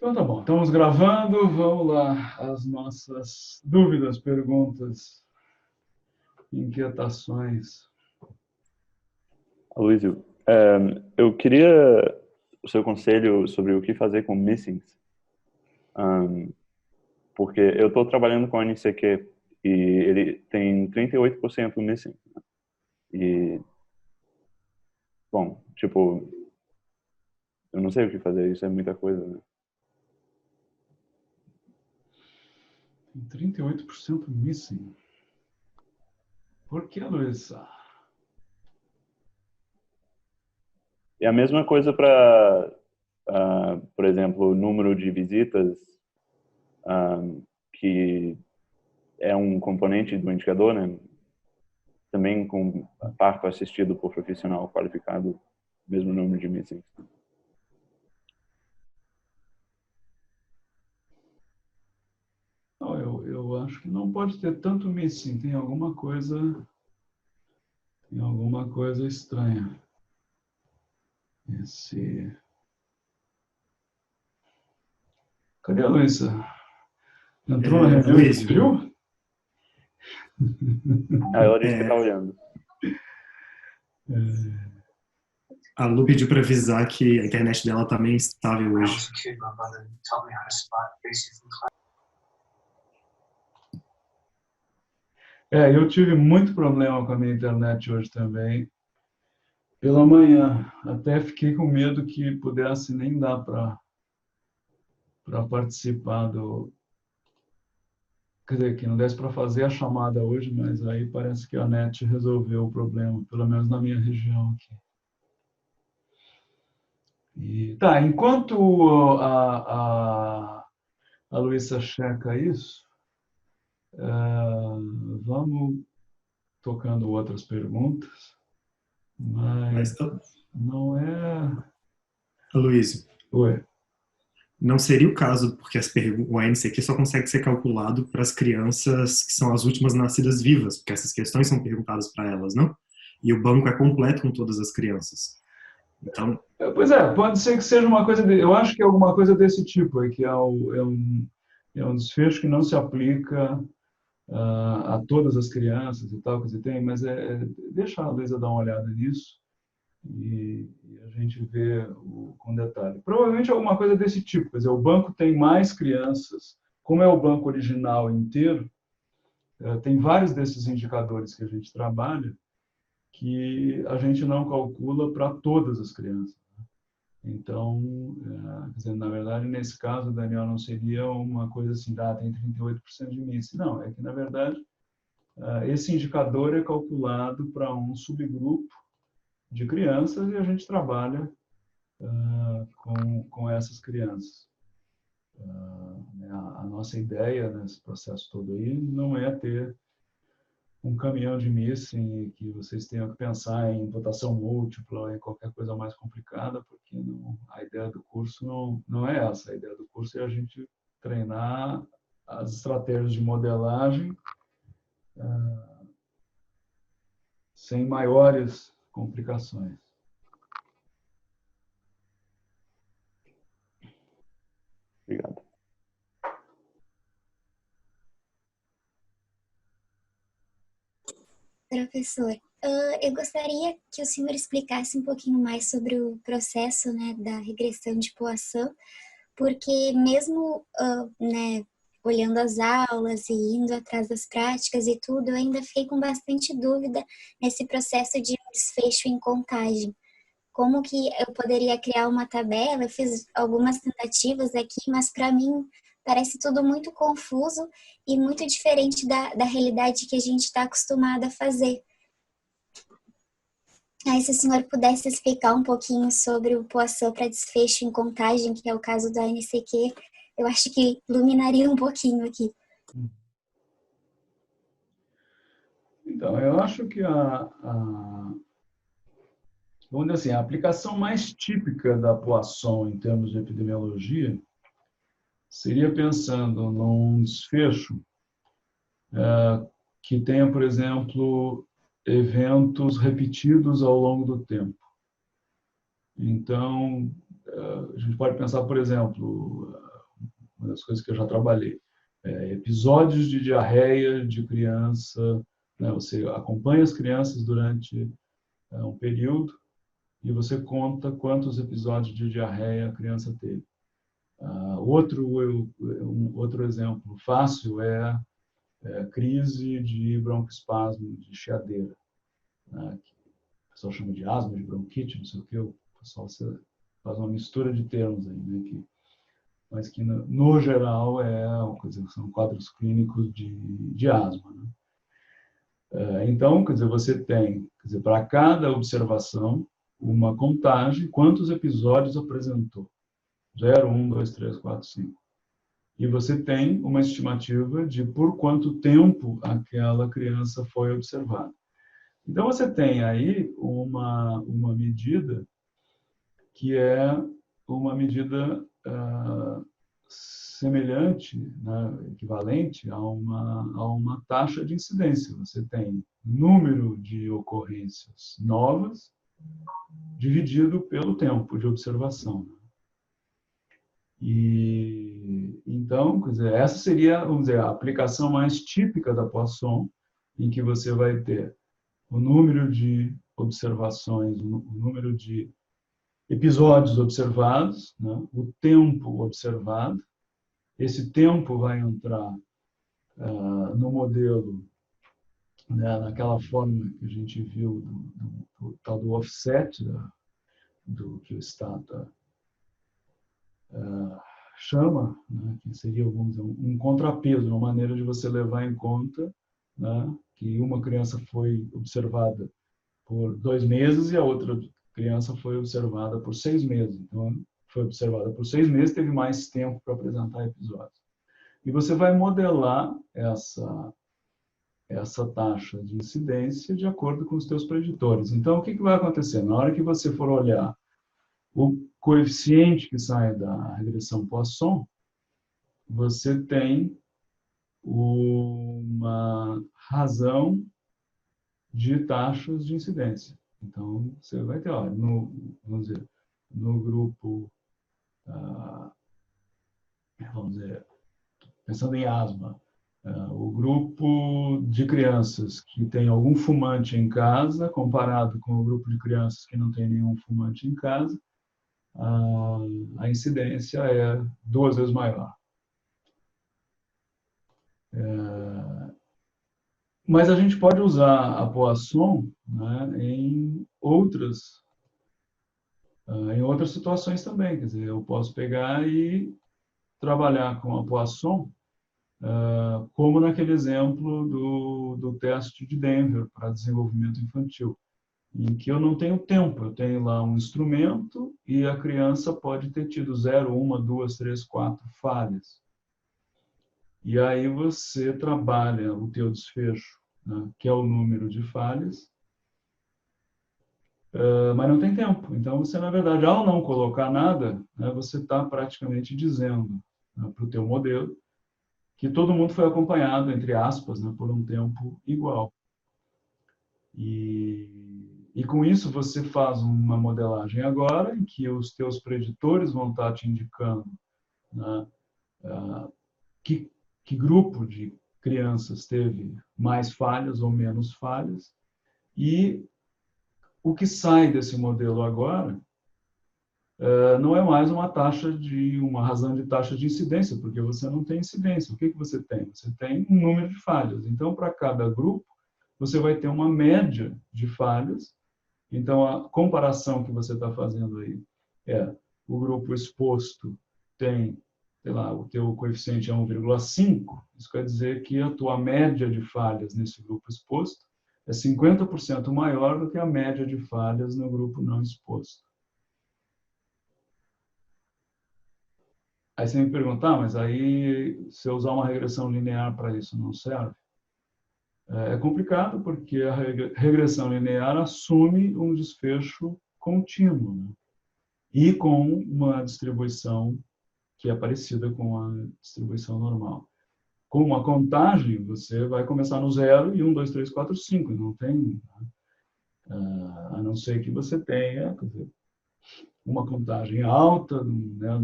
Então tá bom, estamos gravando, vamos lá, as nossas dúvidas, perguntas, inquietações. Luísio, eu queria o seu conselho sobre o que fazer com missings, porque eu estou trabalhando com a NCQ e ele tem 38% missing. E, bom, tipo, eu não sei o que fazer, isso é muita coisa, né? Tem 38% missing. Por que, Luísa? E a mesma coisa para, por exemplo, o número de visitas, que é um componente do indicador, né? Também com parto assistido por profissional qualificado, mesmo número de missings. Não, eu acho que não pode ter tanto missing, tem alguma estranha. Cadê a Luísa? Entrou na reunião e Luiz, viu? Ela disse que está olhando. a Lu pediu para avisar que a internet dela está meio instável hoje. Eu tive muito problema com a minha internet hoje também. Pela manhã, até fiquei com medo que pudesse nem dar para participar do... Quer dizer, que não desse para fazer a chamada hoje, mas aí parece que a NET resolveu o problema, pelo menos na minha região aqui. Tá, enquanto a Luísa checa isso, vamos tocando outras perguntas, mas não é... Luiz, Oi. não seria o caso, porque o ANCQ só consegue ser calculado para as crianças que são as últimas nascidas vivas, porque essas questões são perguntadas para elas, não? E o banco é completo com todas as crianças. Então, Pois é, pode ser que seja uma coisa... Eu acho que é alguma coisa desse tipo, que é um desfecho que não se aplica a todas as crianças e tal, quer dizer, tem, mas deixa a Luísa dar uma olhada nisso e a gente vê com detalhe. Provavelmente alguma coisa desse tipo, quer dizer, o banco tem mais crianças, como é o banco original inteiro, tem vários desses indicadores que a gente trabalha que a gente não calcula para todas as crianças. Então, quer dizer, na verdade, nesse caso, Daniel, não seria uma coisa assim, tem 38% de missing. Não, é que, na verdade, esse indicador é calculado para um subgrupo de crianças e a gente trabalha com essas crianças. A nossa ideia nesse processo todo aí não é ter um caminhão de missing que vocês tenham que pensar em votação múltipla ou em qualquer coisa mais complicada, porque a ideia do curso não é essa. A ideia do curso é a gente treinar as estratégias de modelagem sem maiores complicações. Obrigado. Professor, eu gostaria que o senhor explicasse um pouquinho mais sobre o processo, né, da regressão de Poisson, porque mesmo né, olhando as aulas e indo atrás das práticas e tudo, eu ainda fiquei com bastante dúvida nesse processo de desfecho em contagem. Como que eu poderia criar uma tabela? Eu fiz algumas tentativas aqui, mas para mim parece tudo muito confuso e muito diferente da realidade que a gente está acostumado a fazer. Aí, se o senhor pudesse explicar um pouquinho sobre o Poisson para desfecho em contagem, que é o caso da NCQ, eu acho que iluminaria um pouquinho aqui. Então, eu acho que vamos dizer assim, a aplicação mais típica da Poisson em termos de epidemiologia seria pensando num desfecho que tenha, por exemplo, eventos repetidos ao longo do tempo. Então, a gente pode pensar, por exemplo, uma das coisas que eu já trabalhei. Episódios de diarreia de criança, né? Você acompanha as crianças durante um período e você conta quantos episódios de diarreia a criança teve. Outro exemplo fácil é crise de broncoespasmo, de chiadeira, né? Que o pessoal chama de asma, de bronquite, não sei o que, o pessoal faz uma mistura de termos aí, né? Mas que no geral são quadros clínicos de asma, né? Então, quer dizer, você tem, para cada observação, uma contagem, quantos episódios apresentou. 0, 1, 2, 3, 4, 5. E você tem uma estimativa de por quanto tempo aquela criança foi observada. Então, você tem aí uma medida que é uma medida semelhante, né, equivalente a uma taxa de incidência. Você tem número de ocorrências novas dividido pelo tempo de observação. E então, quer dizer, essa seria, vamos dizer, a aplicação mais típica da Poisson, em que você vai ter o número de observações, o número de episódios observados, né, o tempo observado. Esse tempo vai entrar no modelo, né, naquela forma que a gente viu do tal do offset, do que o Stata chama, né, que seria, vamos dizer, um contrapeso, uma maneira de você levar em conta, né, que uma criança foi observada por 2 meses e a outra criança foi observada por 6 meses. Então, foi observada por 6 meses, teve mais tempo para apresentar episódios. E você vai modelar essa taxa de incidência de acordo com os teus preditores. Então, o que vai acontecer? Na hora que você for olhar o coeficiente que sai da regressão Poisson, você tem uma razão de taxas de incidência. Então, você vai ter, olha, vamos dizer, no grupo, vamos dizer, pensando em asma, o grupo de crianças que tem algum fumante em casa, comparado com o grupo de crianças que não tem nenhum fumante em casa, a incidência é 2 vezes maior. Mas a gente pode usar a Poisson, né, em outras situações também. Quer dizer, eu posso pegar e trabalhar com a Poisson, como naquele exemplo do teste de Denver para desenvolvimento infantil, em que eu não tenho tempo, eu tenho lá um instrumento e a criança pode ter tido 0, 1, 2, 3, 4 falhas. E aí você trabalha o teu desfecho, né, que é o número de falhas, mas não tem tempo. Então, você, na verdade, ao não colocar nada, né, você está praticamente dizendo, né, para o teu modelo que todo mundo foi acompanhado, entre aspas, né, por um tempo igual. E com isso você faz uma modelagem agora em que os teus preditores vão estar te indicando, né, que grupo de crianças teve mais falhas ou menos falhas, e o que sai desse modelo agora não é mais uma razão de taxa de incidência, porque você não tem incidência. O que você tem? Você tem um número de falhas. Então, para cada grupo, você vai ter uma média de falhas. Então, a comparação que você está fazendo aí é o grupo exposto tem, sei lá, o teu coeficiente é 1,5, isso quer dizer que a tua média de falhas nesse grupo exposto é 50% maior do que a média de falhas no grupo não exposto. Aí você me pergunta, mas aí se eu usar uma regressão linear para isso não serve? É complicado porque a regressão linear assume um desfecho contínuo, né? E com uma distribuição que é parecida com a distribuição normal. Com uma contagem, você vai começar no 0 e 1, 2, 3, 4, 5. Não tem, a não ser que você tenha, quer dizer, uma contagem alta, né,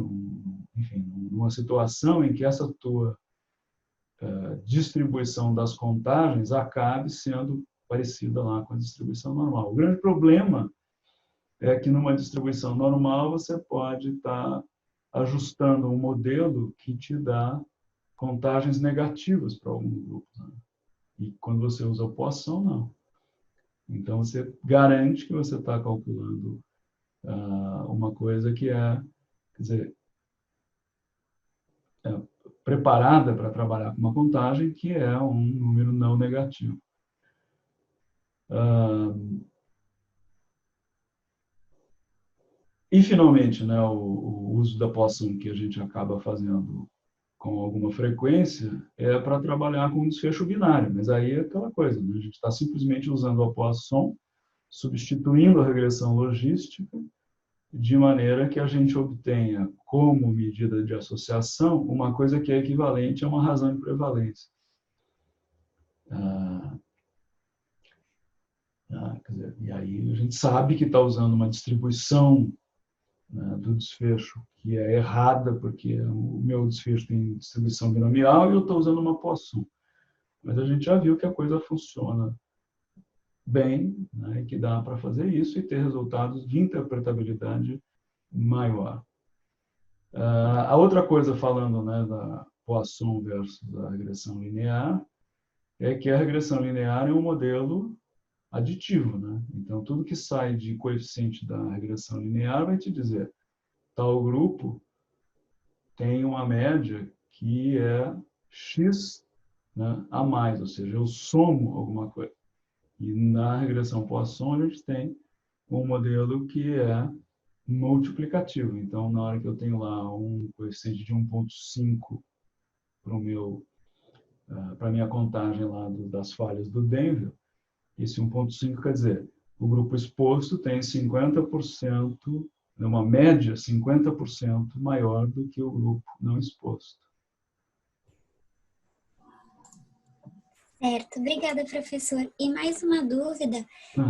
enfim, numa situação em que essa tua distribuição das contagens acabe sendo parecida lá com a distribuição normal. O grande problema é que numa distribuição normal você pode estar ajustando um modelo que te dá contagens negativas para algum grupo, né? E quando você usa a Poisson, não. Então, você garante que você está calculando uma coisa que quer dizer, preparada para trabalhar com uma contagem que é um número não negativo. E, finalmente, né, o uso da Poisson que a gente acaba fazendo com alguma frequência é para trabalhar com desfecho binário, mas aí é aquela coisa, né? A gente está simplesmente usando a Poisson, substituindo a regressão logística, de maneira que a gente obtenha, como medida de associação, uma coisa que é equivalente a uma razão de prevalência. Quer dizer, e aí a gente sabe que está usando uma distribuição, né, do desfecho que é errada, porque o meu desfecho tem distribuição binomial e eu estou usando uma Poisson. Mas a gente já viu que a coisa funciona bem, né, e que dá para fazer isso e ter resultados de interpretabilidade maior. A outra coisa, falando, né, da Poisson versus a regressão linear, é que a regressão linear é um modelo aditivo, né? Então, tudo que sai de coeficiente da regressão linear vai te dizer tal grupo tem uma média que é x, né, a mais, ou seja, eu somo alguma coisa. E na regressão Poisson a gente tem um modelo que é multiplicativo. Então, na hora que eu tenho lá um coeficiente de 1,5 para a minha contagem lá das falhas do Denver, esse 1,5 quer dizer, o grupo exposto tem 50%, uma média 50% maior do que o grupo não exposto. Certo, obrigada, professor. E mais uma dúvida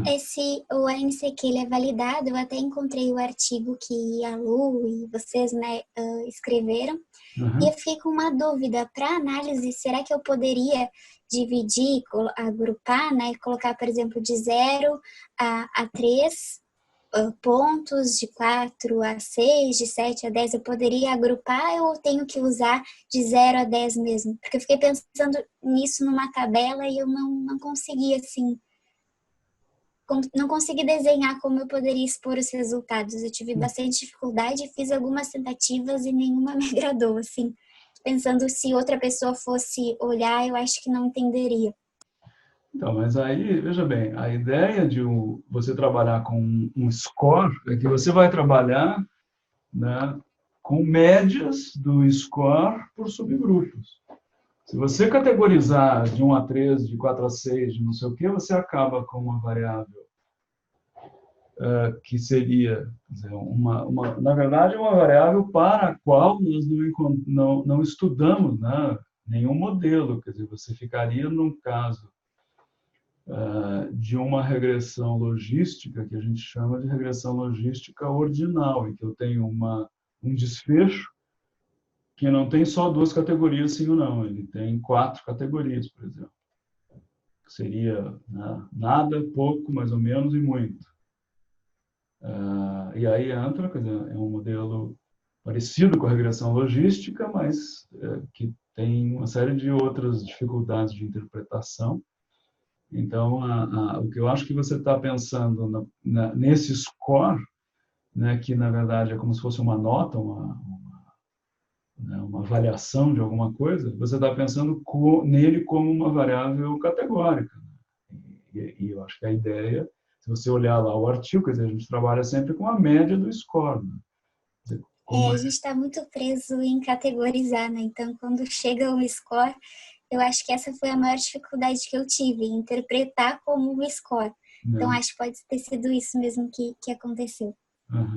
é se o ANCQ ele é validado. Eu até encontrei o artigo que a Lu e vocês, né, escreveram. E eu fiquei com uma dúvida. Para análise, será que eu poderia dividir, agrupar, né, colocar, por exemplo, de 0 a 3 pontos, de 4 a 6, de 7 a 10, eu poderia agrupar ou eu tenho que usar de 0 a 10 mesmo? Porque eu fiquei pensando nisso numa tabela e eu não consegui, assim, não consegui desenhar como eu poderia expor os resultados. Eu tive bastante dificuldade, fiz algumas tentativas e nenhuma me agradou, assim. Pensando se outra pessoa fosse olhar, eu acho que não entenderia. Então, mas aí, veja bem, a ideia de você trabalhar com um score é que você vai trabalhar, né, com médias do score por subgrupos. Se você categorizar de 1 a 3, de 4 a 6, de não sei o quê, você acaba com uma variável que seria, quer dizer, na verdade, uma variável para a qual nós não estudamos, né, nenhum modelo. Quer dizer, você ficaria num caso de uma regressão logística, que a gente chama de regressão logística ordinal, em que eu tenho um desfecho que não tem só 2 categorias, sim ou não, ele tem 4 categorias, por exemplo. Que seria, né, nada, pouco, mais ou menos e muito. E aí entra, quer dizer, é um modelo parecido com a regressão logística, mas que tem uma série de outras dificuldades de interpretação. Então, o que eu acho que você está pensando nesse score, né, que na verdade é como se fosse uma nota, uma avaliação de alguma coisa, você está pensando nele como uma variável categórica. E eu acho que a ideia, se você olhar lá o artigo, quer dizer, a gente trabalha sempre com a média do score. Né? Dizer, a gente está muito preso em categorizar, né? Então, quando chega um score, eu acho que essa foi a maior dificuldade que eu tive, interpretar como um score. Então, acho que pode ter sido isso mesmo que aconteceu.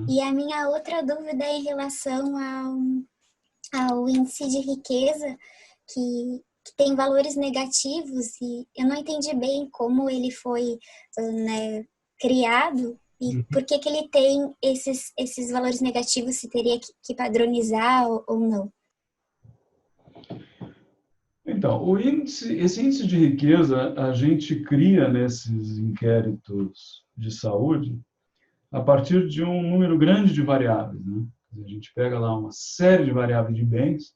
E a minha outra dúvida é em relação ao índice de riqueza, que tem valores negativos, e eu não entendi bem como ele foi, né, criado, E por que que ele tem esses valores negativos, se teria que padronizar ou não? Então, esse índice de riqueza a gente cria nesses inquéritos de saúde a partir de um número grande de variáveis, né? A gente pega lá uma série de variáveis de bens,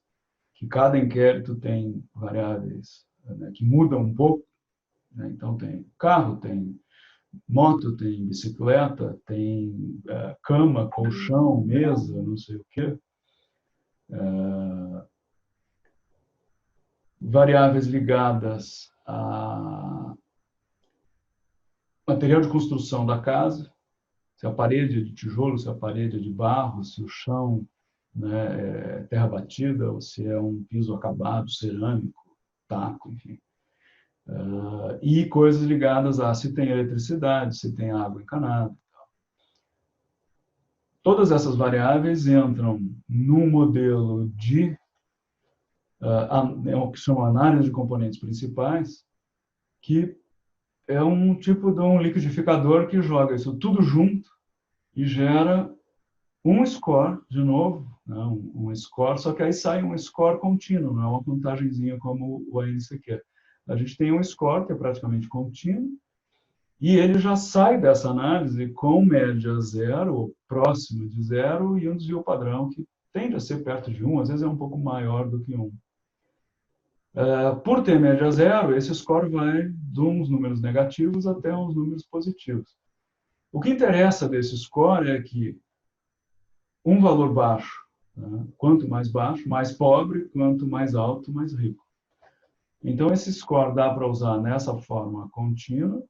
que cada inquérito tem variáveis, né, que mudam um pouco, né? Então, tem carro, tem moto, tem bicicleta, tem cama, colchão, mesa, não sei o quê. Variáveis ligadas a material de construção da casa, se a parede é de tijolo, se a parede é de barro, se o chão, né, é terra batida, ou se é um piso acabado, cerâmico, taco, enfim. E coisas ligadas a se tem eletricidade, se tem água encanada. Todas essas variáveis entram num modelo de o que chama análise de componentes principais, que é um tipo de um liquidificador que joga isso tudo junto e gera um score, de novo, né? um score, só que aí sai um score contínuo, não é uma contagenzinha como o ANC quer. A gente tem um score que é praticamente contínuo, e ele já sai dessa análise com média zero, ou próxima de zero, e um desvio padrão que tende a ser perto de 1, às vezes é um pouco maior do que 1. Por ter média zero, esse score vai de uns números negativos até uns números positivos. O que interessa desse score é que um valor baixo, né? Quanto mais baixo, mais pobre, quanto mais alto, mais rico. Então, esse score dá para usar nessa forma contínua,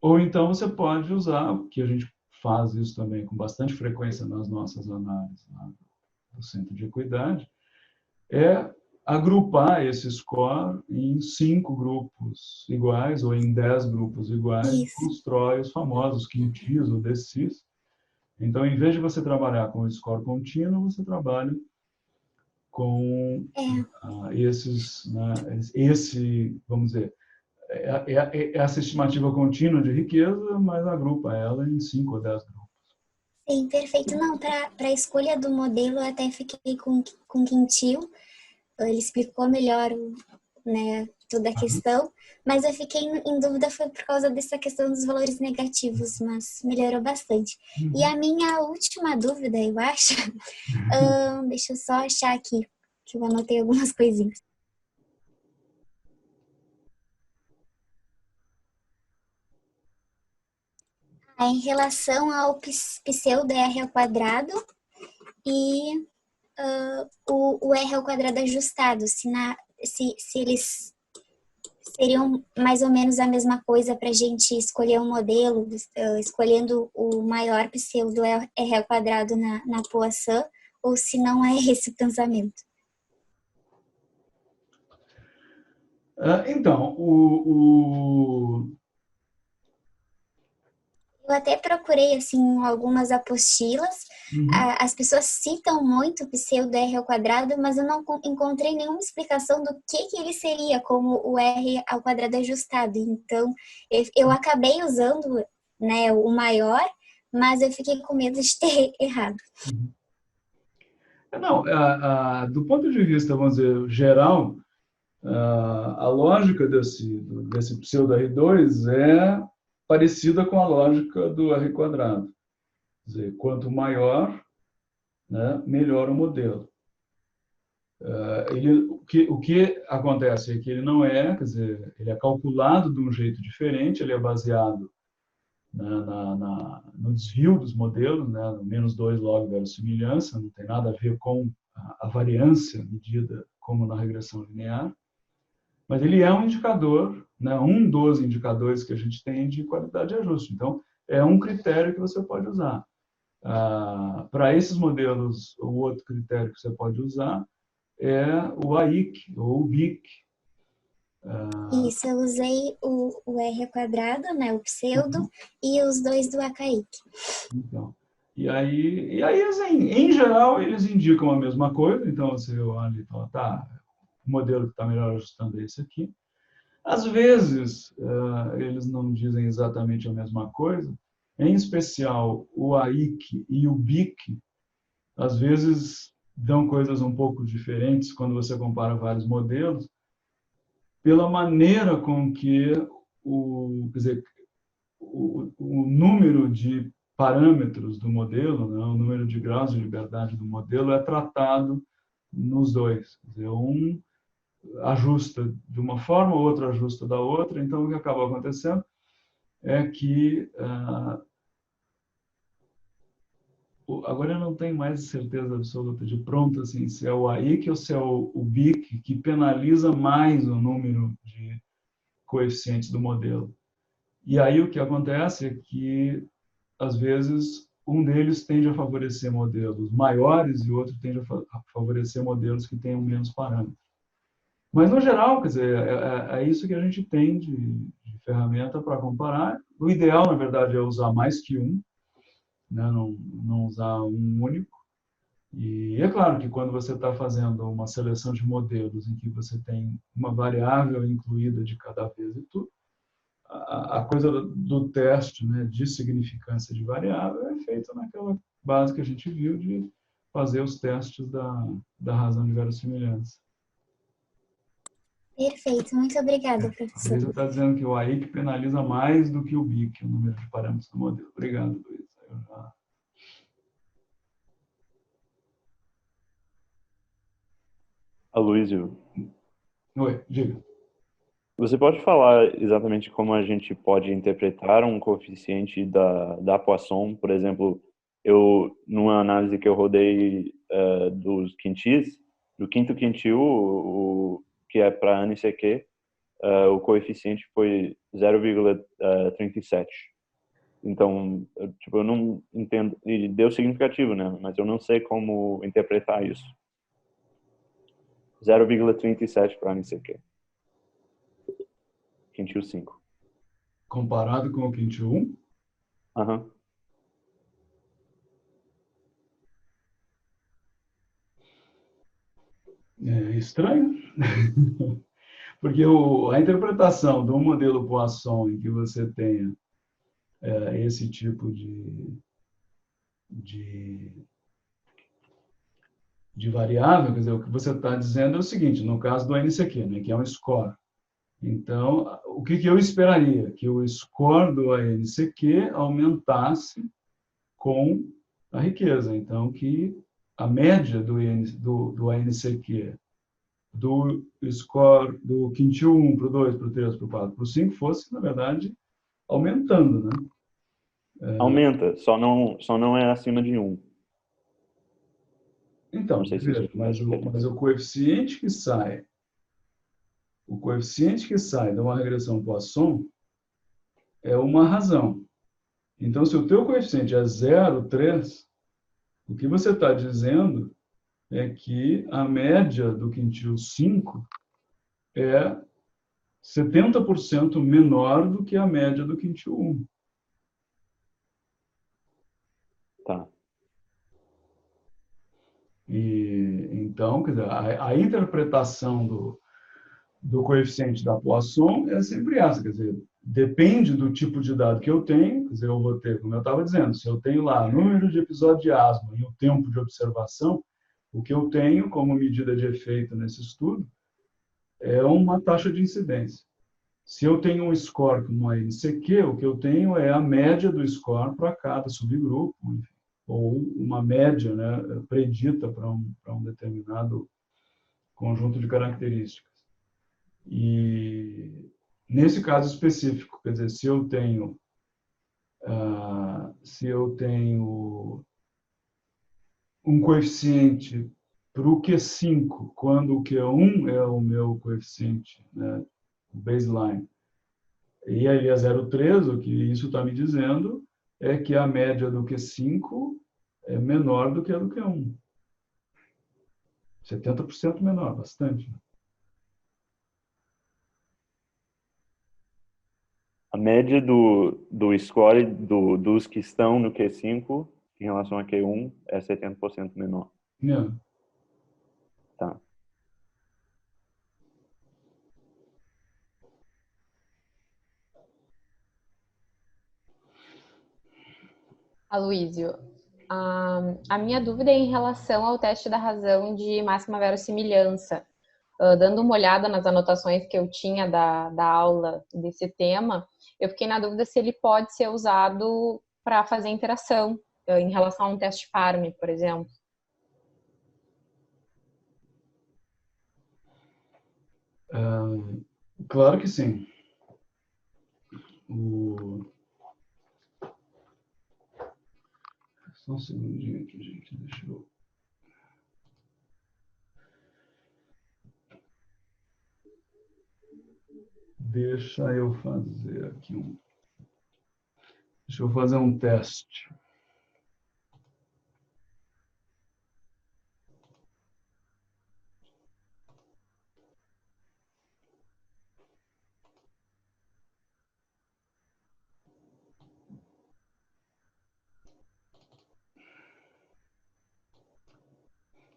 ou então você pode usar, que a gente faz isso também com bastante frequência nas nossas análises, né, do Centro de Equidade, é agrupar esse score em 5 grupos iguais ou em 10 grupos iguais, Isso. constrói os famosos quintis ou decis. Então, em vez de você trabalhar com o score contínuo, você trabalha com esses, né, vamos dizer, essa estimativa contínua de riqueza, mas agrupa ela em 5 ou 10 grupos. Sim, perfeito. Não, para a escolha do modelo, eu até fiquei com quintil. Ele explicou melhor, né, toda a questão, mas eu fiquei em dúvida foi por causa dessa questão dos valores negativos, mas melhorou bastante. E a minha última dúvida, eu acho, deixa eu só achar aqui, que eu anotei algumas coisinhas. Em relação ao pseudo R ao quadrado e o R ao quadrado ajustado, se eles seriam mais ou menos a mesma coisa para a gente escolher um modelo, escolhendo o maior pseudo R ao quadrado na Poisson, ou se não é esse o pensamento? Então, Eu até procurei assim algumas apostilas. As pessoas citam muito o pseudo R ao quadrado, mas eu não encontrei nenhuma explicação do que ele seria como o R ao quadrado ajustado. Então, eu acabei usando, né, o maior, mas eu fiquei com medo de ter errado. Não, do ponto de vista, vamos dizer, geral, a lógica desse pseudo R2 é parecida com a lógica do R quadrado. Quer dizer, quanto maior, né, melhor o modelo. O que acontece é que ele não é, quer dizer, ele é calculado de um jeito diferente, ele é baseado no desvio dos modelos, né, no -2 log verossimilhança, não tem nada a ver com a variância medida como na regressão linear, mas ele é um indicador, né, um dos indicadores que a gente tem de qualidade de ajuste. Então, é um critério que você pode usar. Para esses modelos, o outro critério que você pode usar é o AIC, ou o BIC. Isso, eu usei o R ao quadrado, né, o pseudo, e os dois do ACAIC. Então, e aí assim, em geral, eles indicam a mesma coisa. Então, você olha e fala, tá, o modelo que está melhor ajustando é esse aqui. Às vezes, eles não dizem exatamente a mesma coisa, em especial o AIC e o BIC, às vezes dão coisas um pouco diferentes quando você compara vários modelos, pela maneira com que quer dizer, o número de parâmetros do modelo, né, o número de graus de liberdade do modelo é tratado nos dois. Quer dizer, um ajusta de uma forma, o outro ajusta da outra. Então, o que acaba acontecendo é que agora eu não tenho mais certeza absoluta de pronto assim, se é o AIC ou se é o BIC que penaliza mais o número de coeficientes do modelo. E aí o que acontece é que, às vezes, um deles tende a favorecer modelos maiores e o outro tende a favorecer modelos que tenham menos parâmetros. Mas, no geral, quer dizer, é isso que a gente tem de ferramenta para comparar. O ideal, na verdade, é usar mais que um, né? Não usar um único. E é claro que quando você está fazendo uma seleção de modelos em que você tem uma variável incluída de cada vez e tudo, a coisa do teste, né, de significância de variável é feita naquela base que a gente viu de fazer os testes da razão de verossimilhança. Perfeito, muito obrigada, A professor. Luísa está dizendo que o AIC penaliza mais do que o BIC, o número de parâmetros do modelo. Obrigado, Luísa. Aloysio, Oi, diga. você pode falar exatamente como a gente pode interpretar um coeficiente da Poisson? Por exemplo, numa análise que eu rodei dos quintis, do quinto quintil, que é para ANICQ, o coeficiente foi 0,37. Então, eu não entendo, e deu significativo, né? Mas eu não sei como interpretar isso. 0,37 para ANICQ. Quintil 5. Comparado com o quintil 1, Aham. é estranho. Porque a interpretação do modelo Poisson em que você tenha esse tipo de, de variável, quer dizer, o que você está dizendo é o seguinte, no caso do ANCQ, né, que é um score. Então, o que eu esperaria? Que o score do ANCQ aumentasse com a riqueza. Então, que a média do ANCQ, do score do quintil 1 para o 2, para o 3, para o 4, para o 5, fosse, na verdade, aumentando, né? Aumenta, só não é acima de 1. Então, Não sei se isso veja, faz diferença. o coeficiente que sai de uma regressão Poisson é uma razão. Então, se o teu coeficiente é 0,3, o que você está dizendo é que a média do quintil 5 é 70% menor do que a média do quintil 1. Tá. E, então, quer dizer, a interpretação do coeficiente da Poisson é sempre essa, quer dizer, depende do tipo de dado que eu tenho, quer dizer, eu vou ter, como eu estava dizendo, se eu tenho lá número de episódios de asma e o tempo de observação, o que eu tenho como medida de efeito nesse estudo é uma taxa de incidência. Se eu tenho um score como a NCQ, o que eu tenho é a média do score para cada subgrupo, enfim, ou uma média, né, predita para um determinado conjunto de características. E nesse caso específico, quer dizer, se eu tenho um coeficiente para o Q5, quando o Q1 é o meu coeficiente, né, baseline, e aí é 0,3, o que isso está me dizendo é que a média do Q5 é menor do que a do Q1. 70% menor, bastante. A média do score dos que estão no Q5 em relação a Q1 é 70% menor. Yeah. Tá. Aloísio, a minha dúvida é em relação ao teste da razão de máxima verossimilhança. Dando uma olhada nas anotações que eu tinha da aula desse tema, eu fiquei na dúvida se ele pode ser usado para fazer interação, em relação a um teste PARME, por exemplo. Claro que sim. O... Só um segundinho aqui, gente. Deixa eu fazer aqui um... Deixa eu fazer um teste.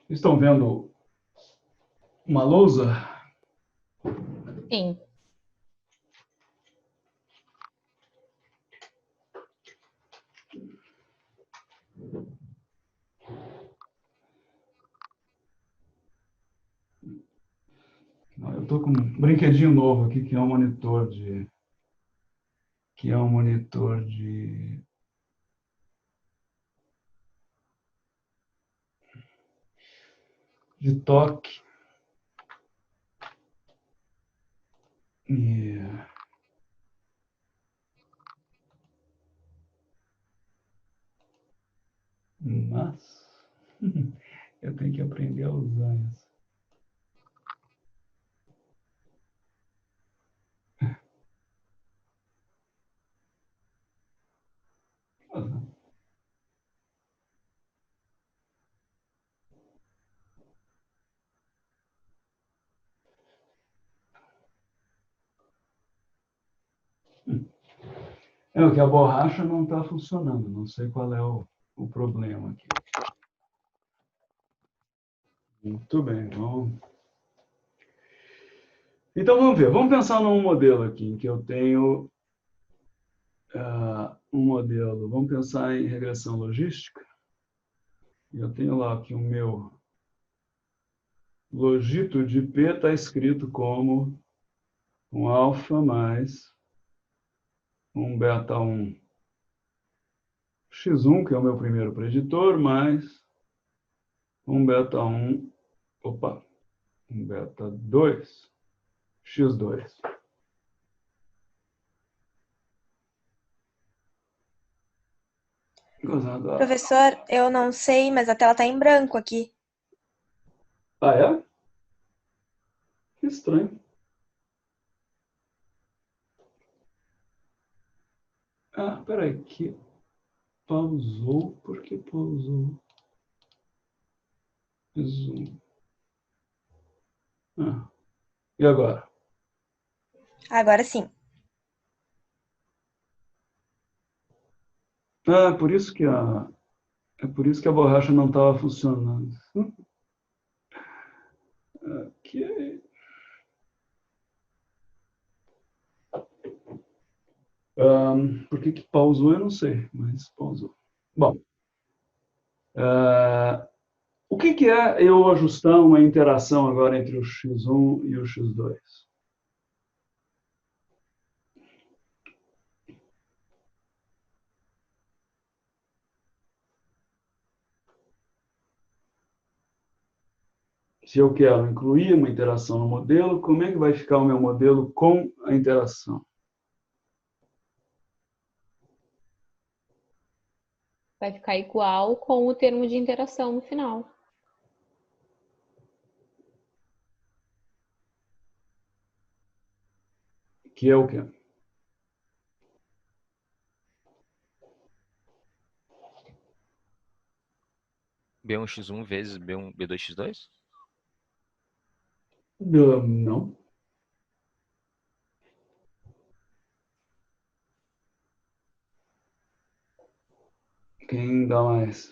Estão vendo uma lousa? Sim. Eu estou com um brinquedinho novo aqui, que é um monitor de... de toque. E... Mas eu tenho que aprender a usar isso. É o que a borracha não está funcionando. Não sei qual é o problema aqui. Muito bem, vamos. Então vamos ver. Vamos pensar num modelo aqui em que eu tenho um modelo. Vamos pensar em regressão logística. Eu tenho lá que o meu logito de P está escrito como um alfa mais um beta 1 x1, que é o meu primeiro preditor, mais um beta 1, um beta 2 x2. Professor, eu não sei, mas a tela está em branco aqui. Ah, é? Que estranho. Ah, peraí, que pausou. Por que pausou? Zoom. E agora? Agora sim. Ah, é por isso que a borracha não estava funcionando. Ok. Por que pausou, eu não sei, mas pausou. Bom, o que é eu ajustar uma interação agora entre o x1 e o x2? Se eu quero incluir uma interação no modelo, como é que vai ficar o meu modelo com a interação? Vai ficar igual com o termo de interação no final. Que é o quê? B1x1 vezes B2x2? Não. Quem dá mais?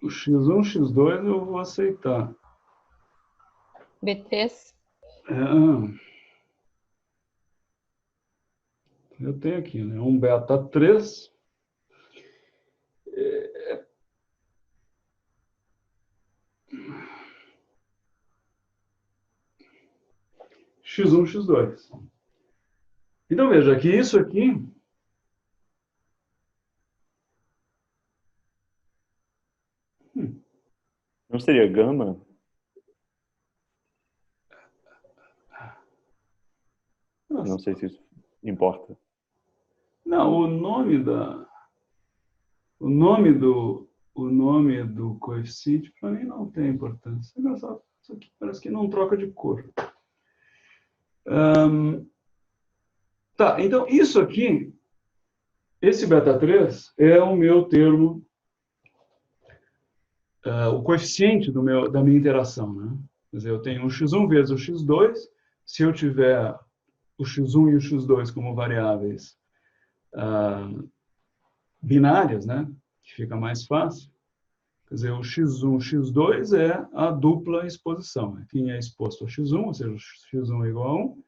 O x1, x2 eu vou aceitar. B3? Eu tenho aqui, né? Um beta 3. X1, x2. Então, veja que isso aqui Não seria gama? Não sei se isso importa. Não, o nome do coeficiente para mim não tem importância. É engraçado. Isso aqui parece que não troca de cor. Tá, então isso aqui, esse beta 3 é o meu termo, o coeficiente da minha interação, né? Quer dizer, eu tenho um x1 vezes o x2. Se eu tiver o x1 e o x2 como variáveis binárias, né? Que fica mais fácil. Quer dizer, o x1, x2 é a dupla exposição. Quem é exposto ao x1, ou seja, o x1 é igual a 1,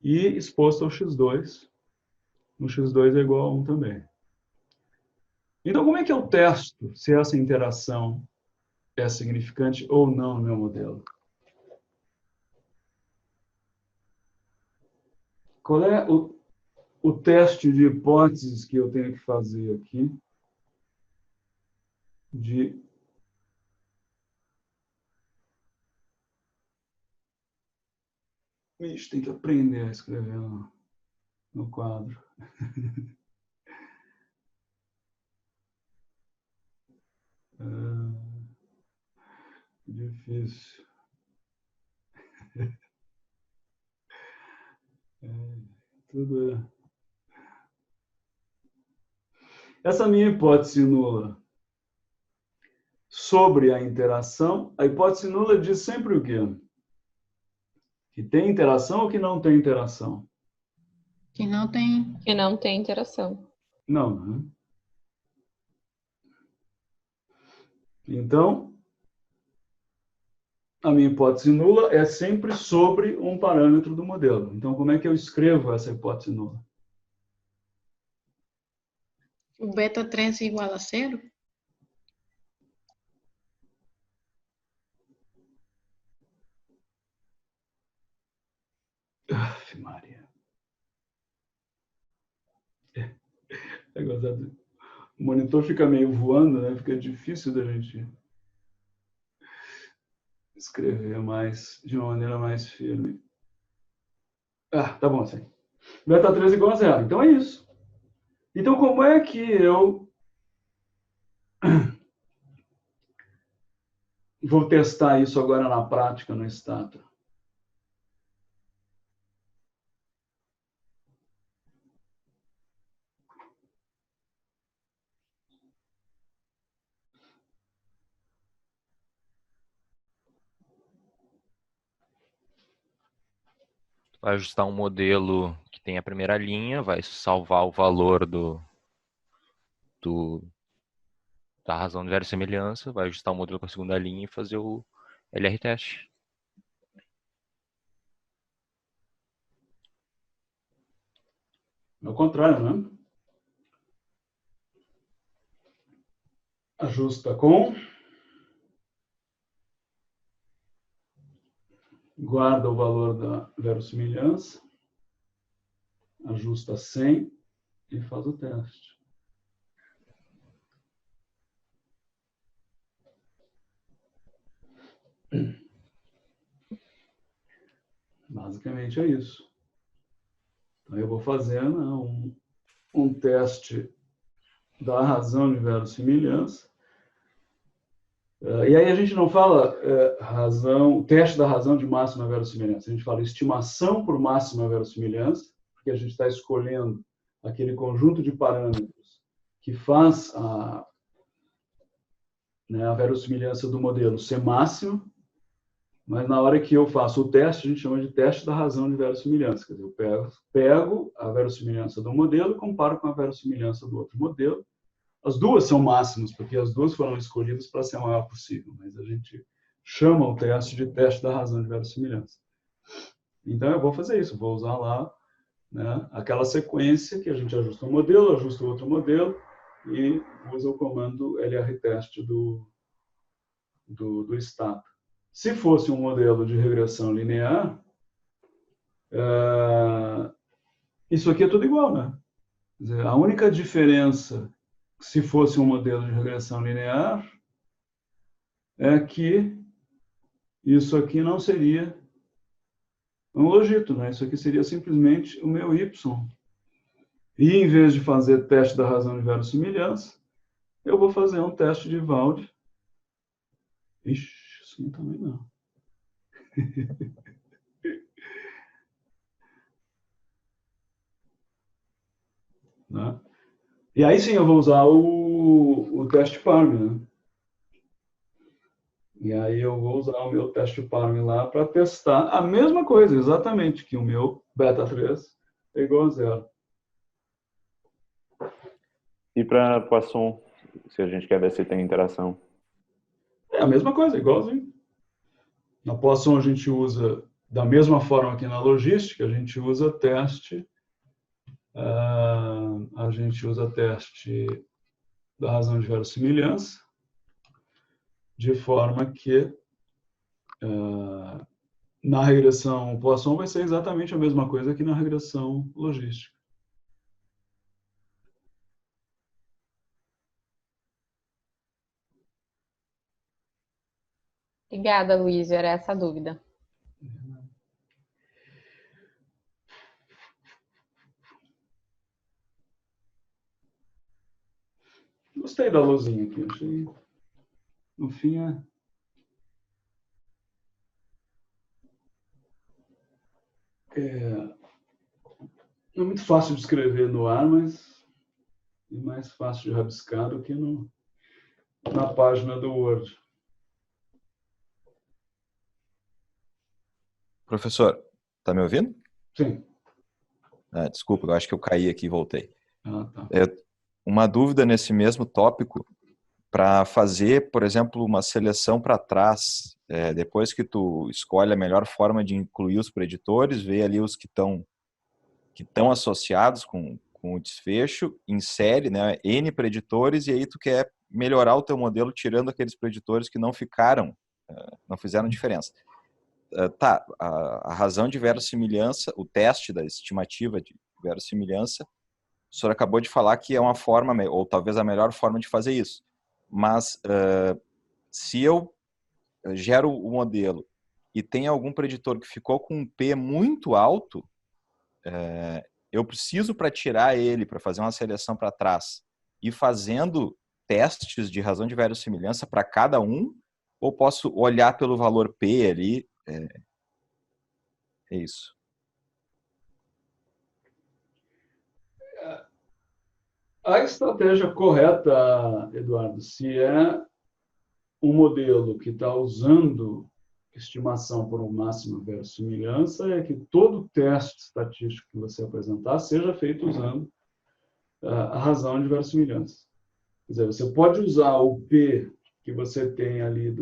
e exposto ao x2, o x2 é igual a 1 também. Então, como é que eu testo se essa interação é significante ou não no meu modelo? Qual é o teste de hipóteses que eu tenho que fazer aqui de Ixi, tem que aprender a escrever no quadro. Difícil. Tudo é. Essa minha hipótese nula sobre a interação, a hipótese nula diz sempre o quê? Que tem interação ou que não tem interação? Que não tem. Que não tem interação. Não, né? Então, a minha hipótese nula é sempre sobre um parâmetro do modelo. Então, como é que eu escrevo essa hipótese nula? O beta 3 igual a 0? Aff, Maria. É gozado. O monitor fica meio voando, né? Fica difícil da gente escrever de uma maneira mais firme. Tá bom assim. Beta 3 igual a 0. Então é isso. Então, como é que eu vou testar isso agora na prática, no Stata? Vai ajustar um modelo que tem a primeira linha, vai salvar o valor da razão de verossimilhança, vai ajustar o modelo com a segunda linha e fazer o LR-teste. Ao contrário, né? Ajusta com, guarda o valor da verossimilhança, ajusta 100 e faz o teste. Basicamente é isso. Então, eu vou fazer um teste da razão de verossimilhança. E aí a gente não fala teste da razão de máxima verossimilhança. A gente fala estimação por máxima verossimilhança, porque a gente está escolhendo aquele conjunto de parâmetros que faz a verossimilhança do modelo ser máxima, mas na hora que eu faço o teste, a gente chama de teste da razão de verossimilhança. Quer dizer, eu pego a verossimilhança do modelo, comparo com a verossimilhança do outro modelo as duas são máximas, porque as duas foram escolhidas para ser a maior possível, mas a gente chama o teste de teste da razão de verossimilhança. Então, eu vou fazer isso, vou usar lá, né, aquela sequência que a gente ajusta um modelo, ajusta outro modelo e usa o comando lr-test do estado. Se fosse um modelo de regressão linear, isso aqui é tudo igual, né? Quer dizer, a única diferença, se fosse um modelo de regressão linear, é que isso aqui não seria um logito, né? Isso aqui seria simplesmente o meu y. E em vez de fazer teste da razão de verossimilhança, eu vou fazer um teste de Wald. Ixi, isso não também não. Né? E aí sim eu vou usar o teste Parme, né? E aí eu vou usar o meu teste Parme lá para testar a mesma coisa, exatamente, que o meu beta 3 é igual a zero. E para Poisson, se a gente quer ver se tem interação? É a mesma coisa, igualzinho. Na Poisson a gente usa, da mesma forma que na logística, a gente usa teste da razão de verossimilhança, de forma que na regressão Poisson vai ser exatamente a mesma coisa que na regressão logística. Obrigada, Luiz. Era essa a dúvida. Gostei da luzinha aqui. Achei, no fim, não é muito fácil de escrever no ar, mas é mais fácil de rabiscar do que na página do Word. Professor, tá me ouvindo? Sim. Desculpa, eu acho que eu caí aqui e voltei. Tá. Uma dúvida nesse mesmo tópico, para fazer, por exemplo, uma seleção para trás, depois que tu escolhe a melhor forma de incluir os preditores, vê ali os que estão associados com o desfecho, insere, né, N preditores, e aí tu quer melhorar o teu modelo tirando aqueles preditores que não fizeram diferença. A razão de verossimilhança, o teste da estimativa de verossimilhança, o senhor acabou de falar que é uma forma, ou talvez a melhor forma de fazer isso. Mas se eu gero o modelo e tem algum preditor que ficou com um P muito alto, eu preciso, para tirar ele, para fazer uma seleção para trás, ir fazendo testes de razão de verossimilhança para cada um, ou posso olhar pelo valor P ali? É isso. A estratégia correta, Eduardo, se é um modelo que está usando estimação por uma máxima verossimilhança, é que todo teste estatístico que você apresentar seja feito usando a razão de verossimilhança. Quer dizer, você pode usar o P que você tem ali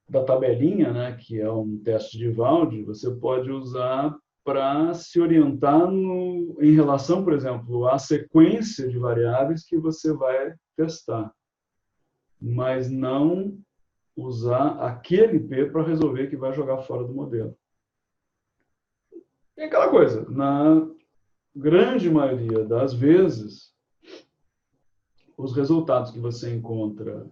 da tabelinha, né, que é um teste de Wald, você pode usar para se orientar em relação, por exemplo, à sequência de variáveis que você vai testar, mas não usar aquele P para resolver que vai jogar fora do modelo. É aquela coisa, na grande maioria das vezes, os resultados que você encontra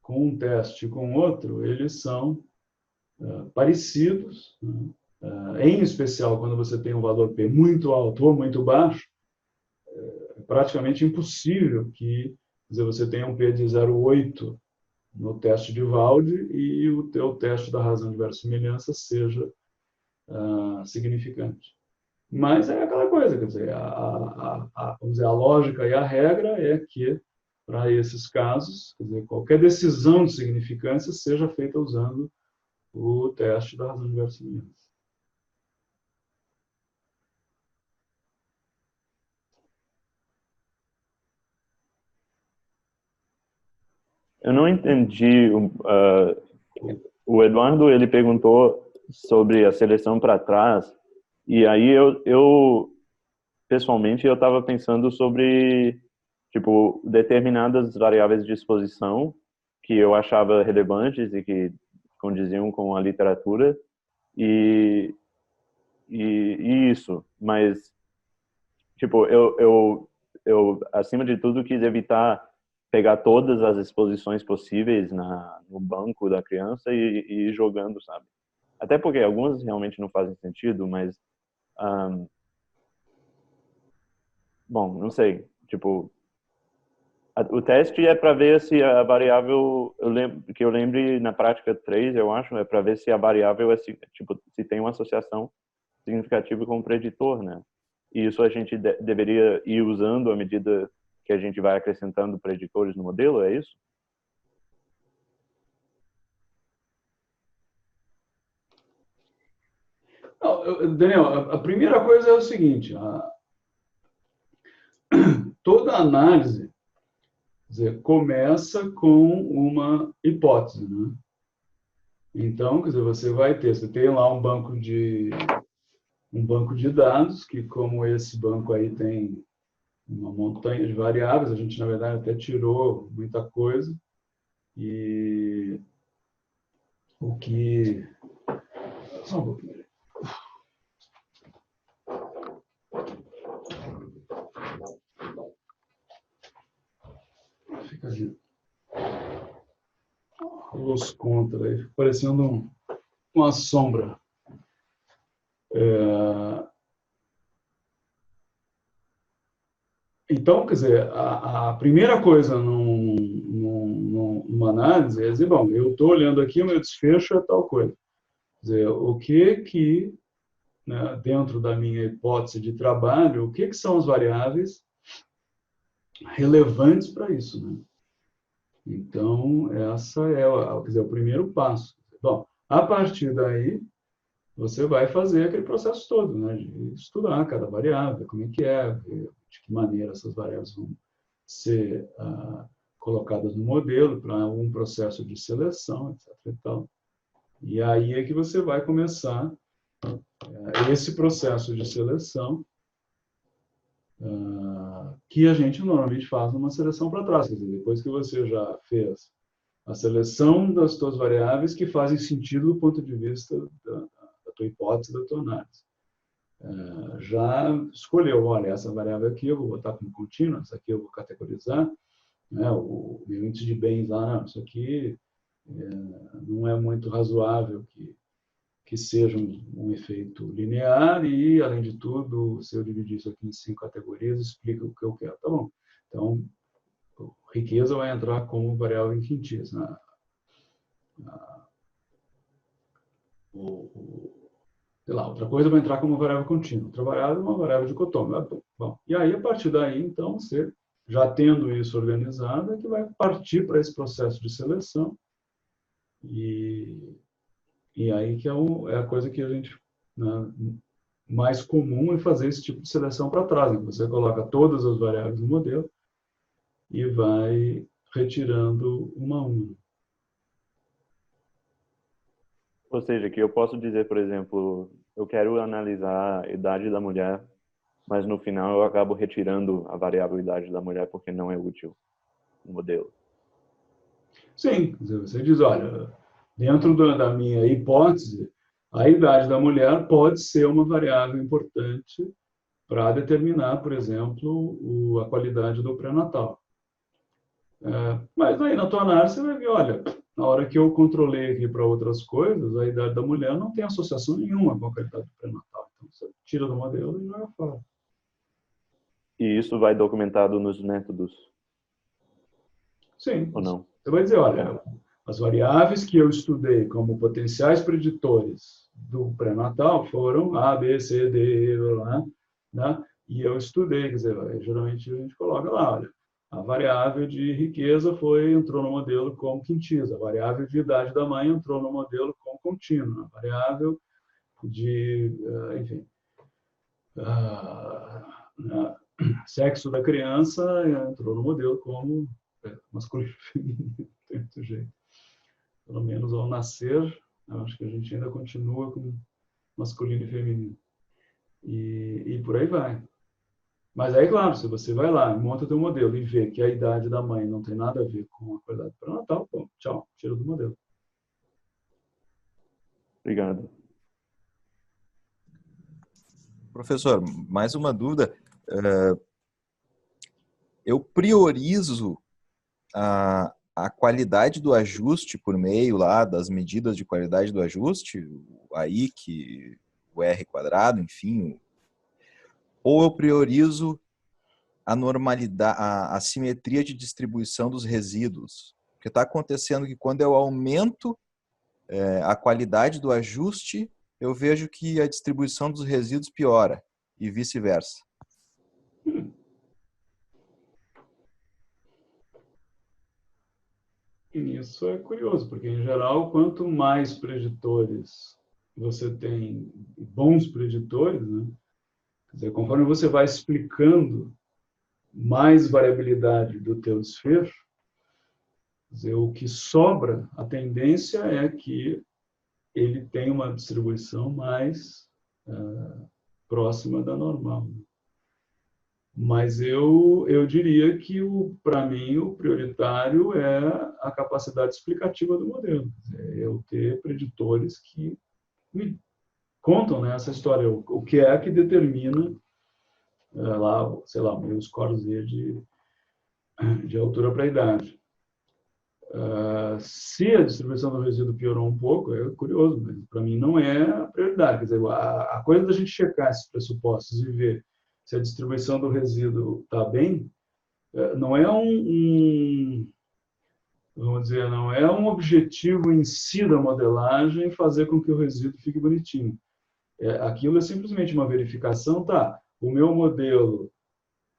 com um teste e com outro, eles são parecidos, né? Em especial quando você tem um valor P muito alto ou muito baixo, é praticamente impossível que, quer dizer, você tenha um P de 0,8 no teste de Wald e o teu teste da razão de verossimilhança seja significante. Mas é aquela coisa, quer dizer, vamos dizer, a lógica e a regra é que, para esses casos, quer dizer, qualquer decisão de significância seja feita usando o teste da razão de verossimilhança. eu não entendi. O Eduardo, ele perguntou sobre a seleção para trás, e aí eu pessoalmente, eu estava pensando sobre, tipo, determinadas variáveis de exposição que eu achava relevantes e que condiziam com a literatura, e isso. Mas, tipo, eu, acima de tudo, quis evitar pegar todas as exposições possíveis no banco da criança e ir jogando, sabe? Até porque algumas realmente não fazem sentido, mas... bom, não sei. Tipo, o teste é para ver se a variável... que eu lembre na prática 3, eu acho, é para ver se a variável tipo, se tem uma associação significativa com o preditor, né? E isso a gente deveria ir usando à medida que a gente vai acrescentando preditores no modelo, é isso? Não, Daniel, a primeira coisa é o seguinte, toda análise, quer dizer, começa com uma hipótese, né? Então, quer dizer, você tem lá um banco de dados, que como esse banco aí tem uma montanha de variáveis, a gente, na verdade, até tirou muita coisa, e o que... Só um pouquinho. Fica ali. Luz contra aí, parecendo uma sombra. Então, quer dizer, a primeira coisa numa análise é dizer, bom, eu estou olhando aqui, o meu desfecho é tal coisa. Quer dizer, o que, né, dentro da minha hipótese de trabalho, o que são as variáveis relevantes para isso, né? Então, essa é quer dizer, o primeiro passo. Bom, a partir daí, você vai fazer aquele processo todo, né, de estudar cada variável, como é, ver de que maneira essas variáveis vão ser colocadas no modelo para algum processo de seleção, etc. E tal. E aí é que você vai começar esse processo de seleção que a gente normalmente faz numa seleção para trás, quer dizer, depois que você já fez a seleção das suas variáveis que fazem sentido do ponto de vista da tua hipótese, da tua análise. Já escolheu, olha, essa variável aqui eu vou botar como contínua, essa aqui eu vou categorizar, né, o meu índice de bens lá, não, isso aqui não é muito razoável que seja um efeito linear e, além de tudo, se eu dividir isso aqui em 5 categorias, explica o que eu quero. Tá bom. Então, riqueza vai entrar como variável em quintis. Sei lá, outra coisa vai entrar como variável contínua. Outra variável é uma variável dicotômica. Bom, e aí, a partir daí, então, você, já tendo isso organizado, é que vai partir para esse processo de seleção. E aí que é a coisa que a gente, né, mais comum é fazer esse tipo de seleção para trás. Né? Você coloca todas as variáveis no modelo e vai retirando uma a uma. Ou seja, que eu posso dizer, por exemplo, eu quero analisar a idade da mulher, mas no final eu acabo retirando a variável idade da mulher porque não é útil no modelo. Sim, você diz, olha, dentro da minha hipótese, a idade da mulher pode ser uma variável importante para determinar, por exemplo, a qualidade do pré-natal. Mas aí na tua análise você vai ver, olha, na hora que eu controlei aqui para outras coisas, a idade da mulher não tem associação nenhuma com a qualidade do pré-natal. Então você tira do modelo e joga fora. E isso vai documentado nos métodos? Sim. Ou não? Você vai dizer, olha, as variáveis que eu estudei como potenciais preditores do pré-natal foram A, B, C, D, né? E eu estudei, quer dizer, geralmente a gente coloca lá, olha, a variável de riqueza entrou no modelo como quintis, a variável de idade da mãe entrou no modelo como contínuo, a variável de, enfim, sexo da criança entrou no modelo como masculino e feminino. muito jeito. Pelo menos ao nascer, eu acho que a gente ainda continua com masculino e feminino. E por aí vai. Mas aí, claro, se você vai lá, monta teu modelo e vê que a idade da mãe não tem nada a ver com a qualidade pré-natal, bom, tchau, tira do modelo. Obrigado. Professor, mais uma dúvida. Eu priorizo a qualidade do ajuste por meio lá das medidas de qualidade do ajuste, o AIC, o R quadrado, enfim, ou eu priorizo a normalidade, a simetria de distribuição dos resíduos? Porque está acontecendo que quando eu aumento a qualidade do ajuste, eu vejo que a distribuição dos resíduos piora e vice-versa. Isso é curioso, porque, em geral, quanto mais preditores você tem, bons preditores, né? Quer dizer, conforme você vai explicando mais variabilidade do teu desfecho, quer dizer, o que sobra, a tendência é que ele tenha uma distribuição mais próxima da normal. Mas eu diria que, para mim, o prioritário é a capacidade explicativa do modelo. Eu ter preditores que me contam, né, essa história, o que é que determina lá, sei lá, meus scores de altura para a idade. Se a distribuição do resíduo piorou um pouco, é curioso, mas para mim não é a prioridade. Quer dizer, a coisa da gente checar esses pressupostos e ver se a distribuição do resíduo está bem, não é vamos dizer, não é um objetivo em si da modelagem fazer com que o resíduo fique bonitinho. Aquilo é simplesmente uma verificação, tá? O meu modelo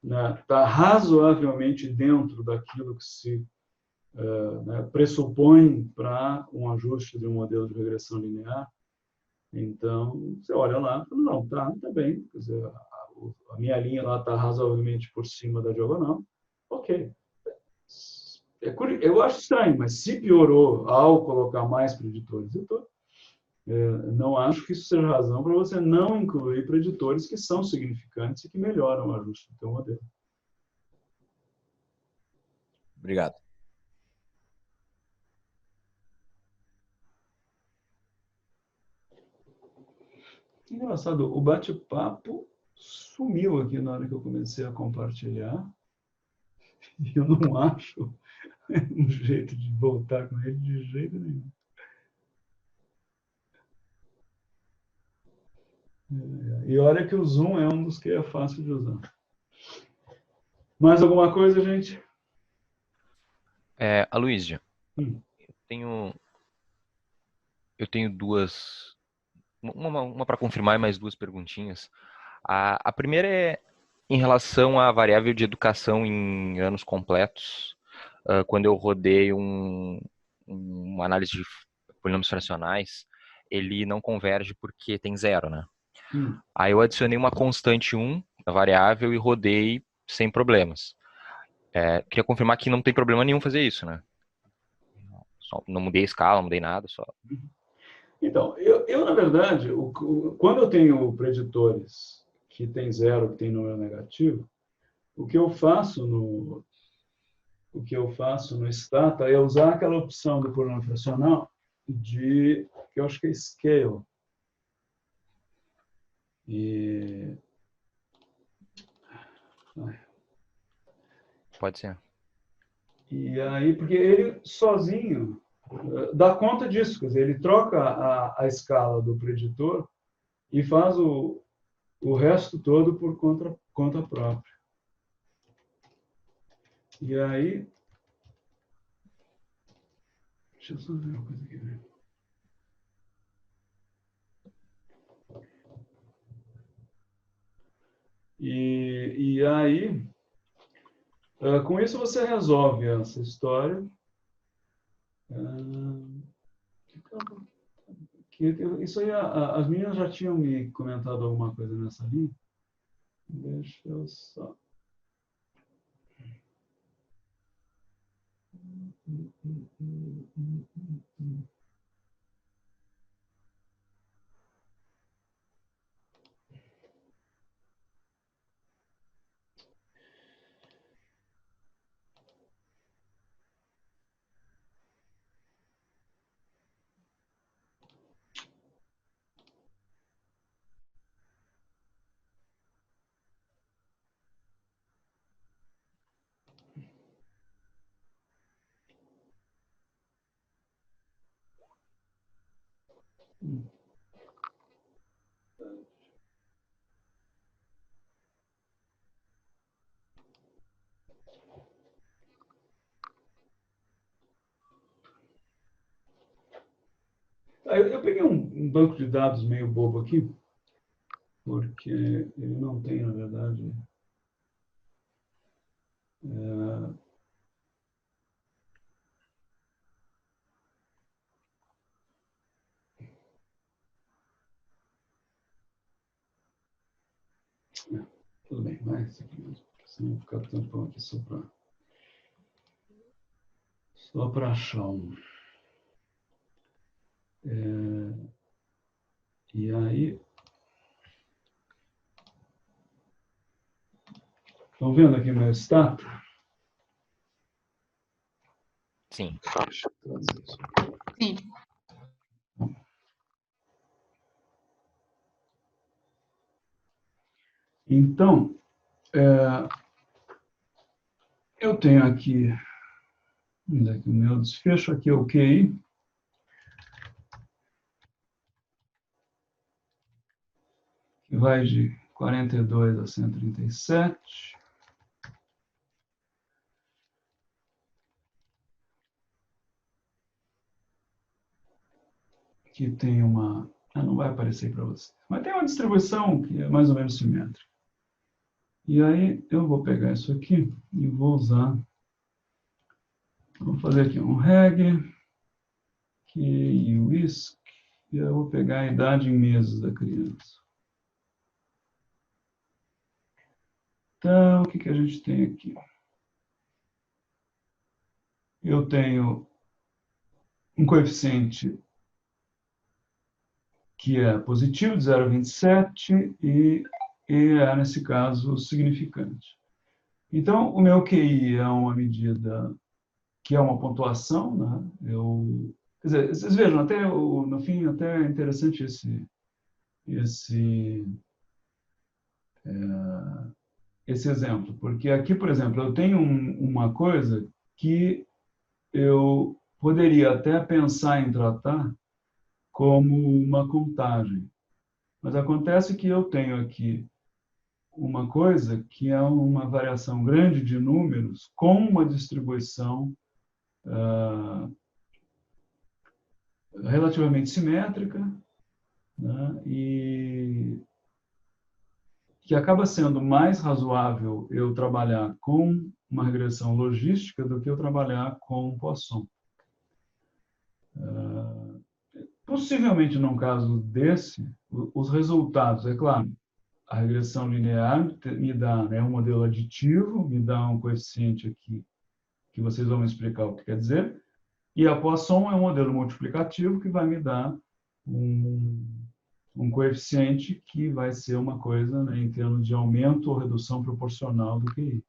está razoavelmente dentro daquilo que se pressupõe para um ajuste de um modelo de regressão linear. Então, você olha lá e fala, não, tá bem. Quer dizer, a minha linha lá está razoavelmente por cima da diagonal. Ok. Eu acho estranho, mas se piorou ao colocar mais preditores, não acho que isso seja razão para você não incluir preditores que são significantes e que melhoram o ajuste do teu modelo. Obrigado. Engraçado, o bate-papo sumiu aqui na hora que eu comecei a compartilhar. E eu não acho um jeito de voltar com ele de jeito nenhum. E olha que o Zoom é um dos que é fácil de usar. Mais alguma coisa, gente? Aloísio, eu tenho duas, uma para confirmar e mais duas perguntinhas. A primeira é em relação à variável de educação em anos completos. Quando eu rodei uma análise de polinômios fracionais, ele não converge porque tem zero, né? Aí eu adicionei uma constante 1 na variável e rodei sem problemas. Queria confirmar que não tem problema nenhum fazer isso, né? Não mudei a escala, não mudei nada, só. Então, eu na verdade, quando eu tenho preditores que tem zero, que tem número negativo, o que eu faço no Stata é usar aquela opção do polinômio fracional que eu acho que é scale. Pode ser. E aí, porque ele sozinho dá conta disso, quer dizer, ele troca a escala do preditor e faz o resto todo por conta própria. E aí, deixa eu só ver uma coisa aqui, né? E aí, com isso você resolve essa história. Isso aí, as meninas já tinham me comentado alguma coisa nessa linha. Deixa eu só... Eu peguei um banco de dados meio bobo aqui, porque ele não tem, na verdade, tudo bem, vai esse aqui mesmo, senão ficar tampão aqui só para achar um. E aí, estão vendo aqui meu status? Sim. Deixa eu trazer isso. Sim. Então, eu tenho aqui, vamos ver aqui o meu desfecho, aqui é o QI. Que vai de 42 a 137. Que tem uma... não vai aparecer para você. Mas tem uma distribuição que é mais ou menos simétrica. E aí eu vou pegar isso aqui e vou usar... Vou fazer aqui um reg, que whisk, e eu vou pegar a idade em meses da criança. Então, o que a gente tem aqui? Eu tenho um coeficiente que é positivo, de 0,27, e é, nesse caso, significante. Então, o meu QI é uma medida que é uma pontuação, né? Quer dizer, vocês vejam, até no fim, até é interessante esse exemplo, porque aqui, por exemplo, eu tenho uma coisa que eu poderia até pensar em tratar como uma contagem, mas acontece que eu tenho aqui uma coisa que é uma variação grande de números com uma distribuição relativamente simétrica, né? E que acaba sendo mais razoável eu trabalhar com uma regressão logística do que eu trabalhar com Poisson. Possivelmente, num caso desse, os resultados, é claro, a regressão linear me dá, né, um modelo aditivo, me dá um coeficiente aqui, que vocês vão me explicar o que quer dizer, e a Poisson é um modelo multiplicativo que vai me dar um coeficiente que vai ser uma coisa, né, em termos de aumento ou redução proporcional do QI.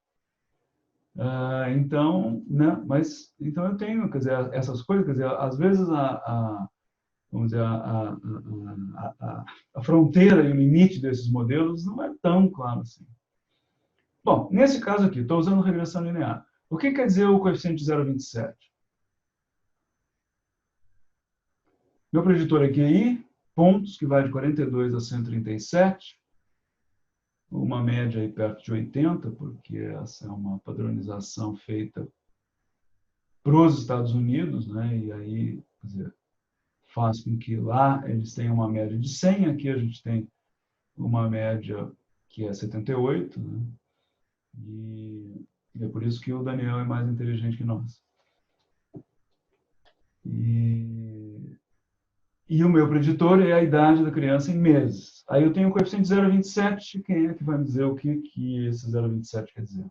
Então, né, mas então eu tenho, quer dizer, essas coisas, quer dizer, às vezes vamos dizer, a fronteira e o limite desses modelos não é tão claro assim. Bom, nesse caso aqui, estou usando regressão linear. O que quer dizer o coeficiente de 0,27? Meu preditor é QI, pontos, que vai de 42 a 137, uma média aí perto de 80, porque essa é uma padronização feita para os Estados Unidos, né? E aí, quer dizer, faz com que lá eles tenham uma média de 100, aqui a gente tem uma média que é 78, né? E é por isso que o Daniel é mais inteligente que nós. E o meu preditor é a idade da criança em meses. Aí eu tenho um coeficiente de 0,27, quem é que vai me dizer o que esse 0,27 quer dizer?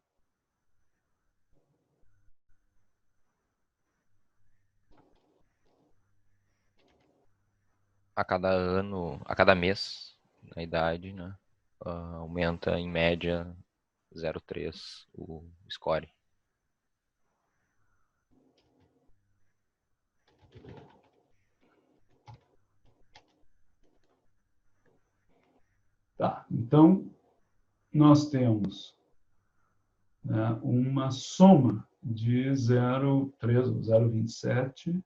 a cada ano, a cada mês, a idade, né? Aumenta em média 0,3 o score. Tá, então nós temos, né, uma soma de 0,3 ou 0,27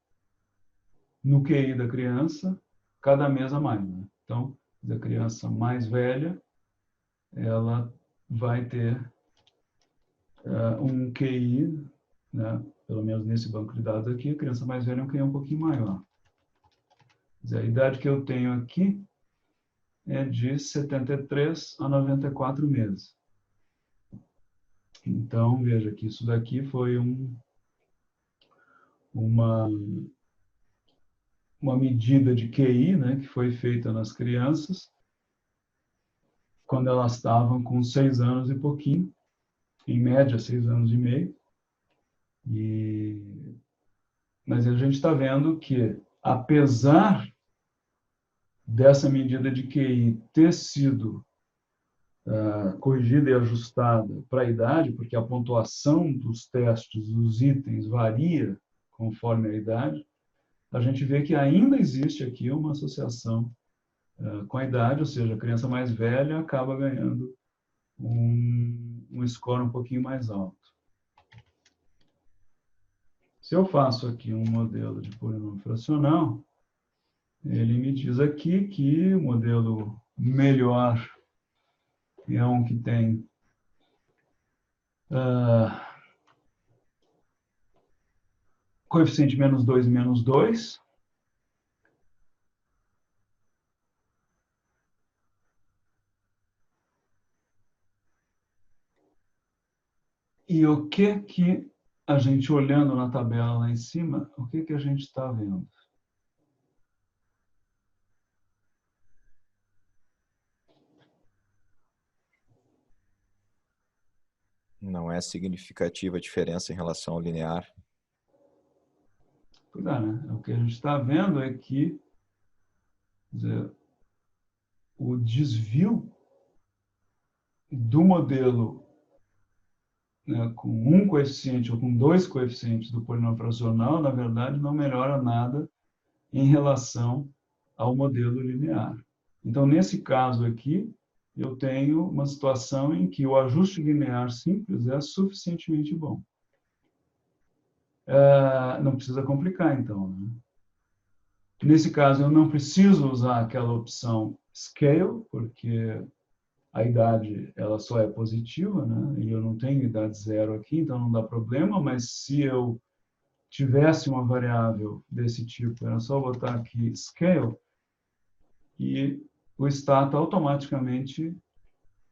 no QI da criança, cada mês a mais, né? Então, a criança mais velha, ela vai ter um QI, né, pelo menos nesse banco de dados aqui, a criança mais velha é um QI um pouquinho maior. Quer dizer, a idade que eu tenho aqui é de 73 a 94 meses. Então, veja que isso daqui foi uma medida de QI, né, que foi feita nas crianças quando elas estavam com 6 anos e pouquinho, em média 6 anos e meio. Mas a gente está vendo que, apesar dessa medida de QI ter sido corrigida e ajustada para a idade, porque a pontuação dos testes, dos itens, varia conforme a idade, a gente vê que ainda existe aqui uma associação com a idade, ou seja, a criança mais velha acaba ganhando um score um pouquinho mais alto. Se eu faço aqui um modelo de polinômio fracional, ele me diz aqui que o modelo melhor é um que tem coeficiente -2 e -2. E o que a gente, olhando na tabela lá em cima, o que a gente está vendo? Não é significativa a diferença em relação ao linear. Pois é, né? O que a gente está vendo é que, quer dizer, o desvio do modelo, né, com um coeficiente ou com 2 coeficientes do polinômio fracional, na verdade, não melhora nada em relação ao modelo linear. Então, nesse caso aqui, eu tenho uma situação em que o ajuste linear simples é suficientemente bom. Não precisa complicar, então, né? Nesse caso, eu não preciso usar aquela opção Scale, porque a idade ela só é positiva, né? E eu não tenho idade zero aqui, então não dá problema, mas se eu tivesse uma variável desse tipo, era só botar aqui Scale, e o Stata automaticamente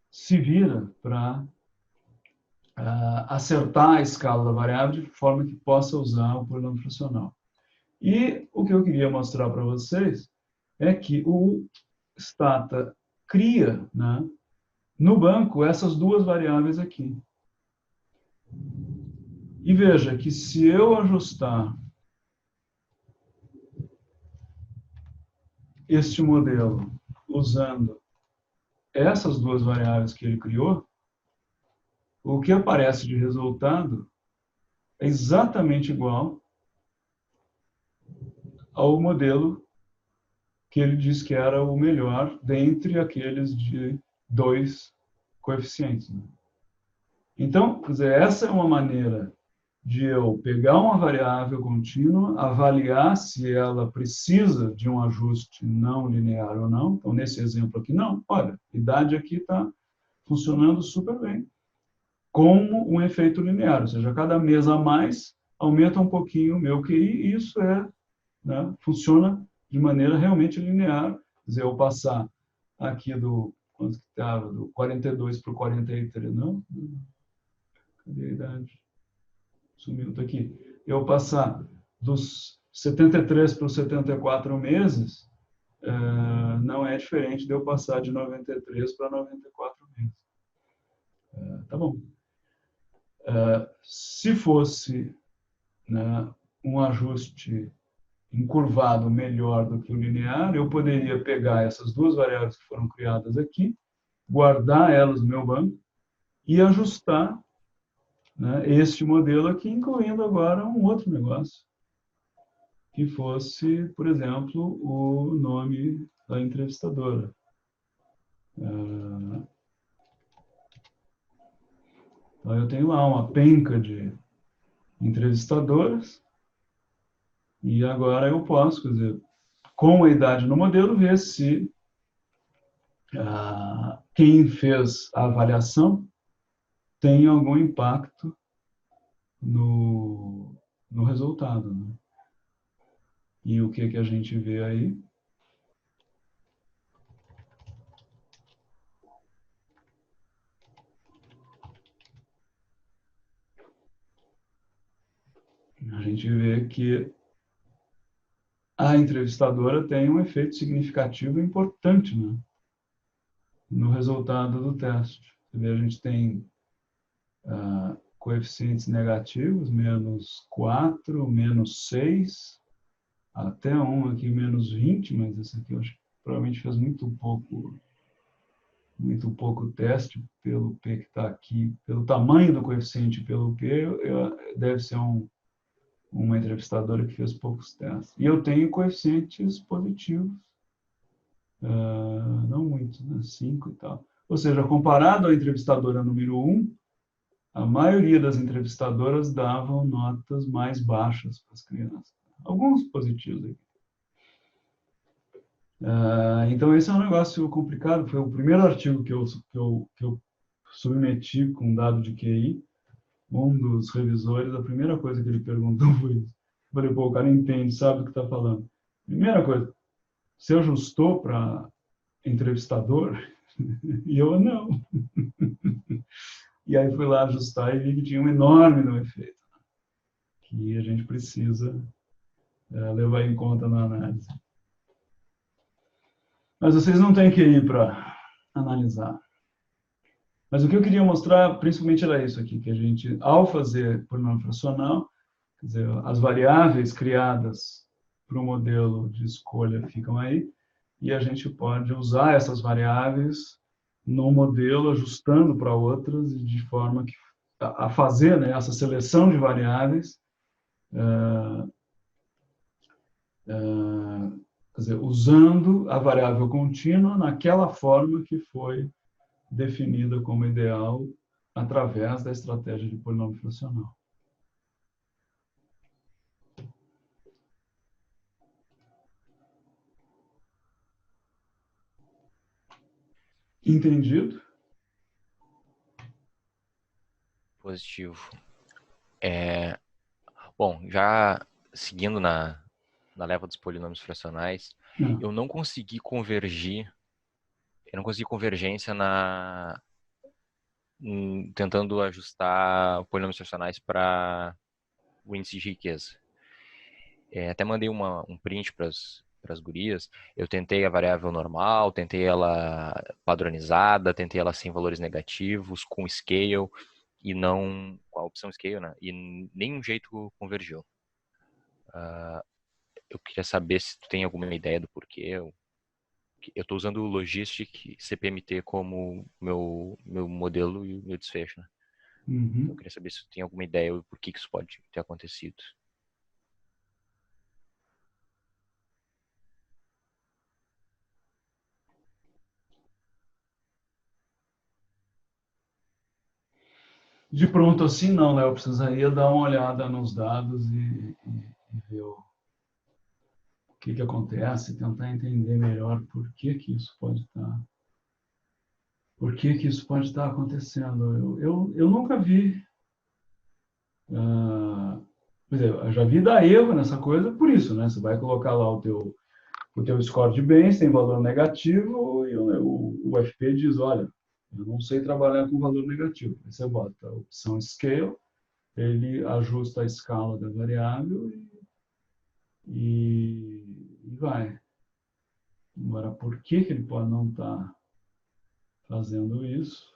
se vira para acertar a escala da variável de forma que possa usar o polinômio fracional. E o que eu queria mostrar para vocês é que o Stata cria, né, no banco essas duas variáveis aqui. E veja que se eu ajustar este modelo usando essas duas variáveis que ele criou, o que aparece de resultado é exatamente igual ao modelo que ele disse que era o melhor dentre aqueles de 2 coeficientes. Então, quer dizer, essa é uma maneira de eu pegar uma variável contínua, avaliar se ela precisa de um ajuste não linear ou não. Então, nesse exemplo aqui, não. Olha, a idade aqui está funcionando super bem, como um efeito linear. Ou seja, cada mês a mais aumenta um pouquinho o meu QI, e isso né, funciona de maneira realmente linear. Quer dizer, eu passar aqui do 42 para o 43, não? Cadê a idade? Sumiu, está aqui. Eu passar dos 73 para os 74 meses, não é diferente de eu passar de 93 para 94 meses. Tá bom. Se fosse, né, um ajuste encurvado melhor do que o linear, eu poderia pegar essas duas variáveis que foram criadas aqui, guardar elas no meu banco e ajustar, né, este modelo aqui, incluindo agora um outro negócio, que fosse, por exemplo, o nome da entrevistadora. Então, eu tenho lá uma penca de entrevistadoras e agora eu posso, quer dizer, com a idade no modelo, ver se quem fez a avaliação tem algum impacto no resultado, né? E o que a gente vê aí? A gente vê que a entrevistadora tem um efeito significativo e importante, né, no resultado do teste. Você vê, a gente tem coeficientes negativos, -4, -6, até um aqui, -20, mas esse aqui eu acho que provavelmente fez muito pouco teste pelo P que está aqui, pelo tamanho do coeficiente, pelo P, deve ser uma entrevistadora que fez poucos testes. E eu tenho coeficientes positivos, não muitos, né? 5 e tal. Ou seja, comparado à entrevistadora número 1, a maioria das entrevistadoras davam notas mais baixas para as crianças. Alguns positivos aqui. Então, esse é um negócio complicado. Foi o primeiro artigo que eu submeti com dado de QI. Um dos revisores, a primeira coisa que ele perguntou foi isso. Eu falei, pô, o cara entende, sabe do que está falando. Primeira coisa, você ajustou para entrevistador? E eu, não. E aí fui lá ajustar e vi que tinha um enorme efeito, que a gente precisa levar em conta na análise. Mas vocês não têm que ir para analisar. Mas o que eu queria mostrar, principalmente, era isso aqui, que a gente, ao fazer polinômio fracional, quer dizer, as variáveis criadas para o modelo de escolha ficam aí, e a gente pode usar essas variáveis no modelo, ajustando para outras, de forma que a fazer, né, essa seleção de variáveis, quer dizer, usando a variável contínua naquela forma que foi definida como ideal através da estratégia de polinômio fracional. Entendido? Positivo. Bom, já seguindo na leva dos polinômios fracionais, eu não consegui convergência tentando ajustar polinômios fracionais para o índice de riqueza. Até mandei um print para as gurias. Eu tentei a variável normal, tentei ela padronizada, tentei ela sem valores negativos, com scale, e não com a opção scale, né? E nenhum jeito convergiu. Eu queria saber se tu tem alguma ideia do porquê. Eu estou usando o Logistic CPMT como meu modelo e o meu desfecho, né? Uhum. Eu queria saber se tu tem alguma ideia do porquê que isso pode ter acontecido. De pronto assim, não, né? Eu precisaria dar uma olhada nos dados e ver o que acontece, tentar entender melhor por que isso pode estar acontecendo. Eu nunca vi, quer dizer, eu já vi dar erro nessa coisa por isso, né? Você vai colocar lá o teu score de bens, tem valor negativo, e o FP diz, olha, eu não sei trabalhar com valor negativo. Aí você bota a opção scale, ele ajusta a escala da variável e vai. Agora, por que ele pode não estar fazendo isso?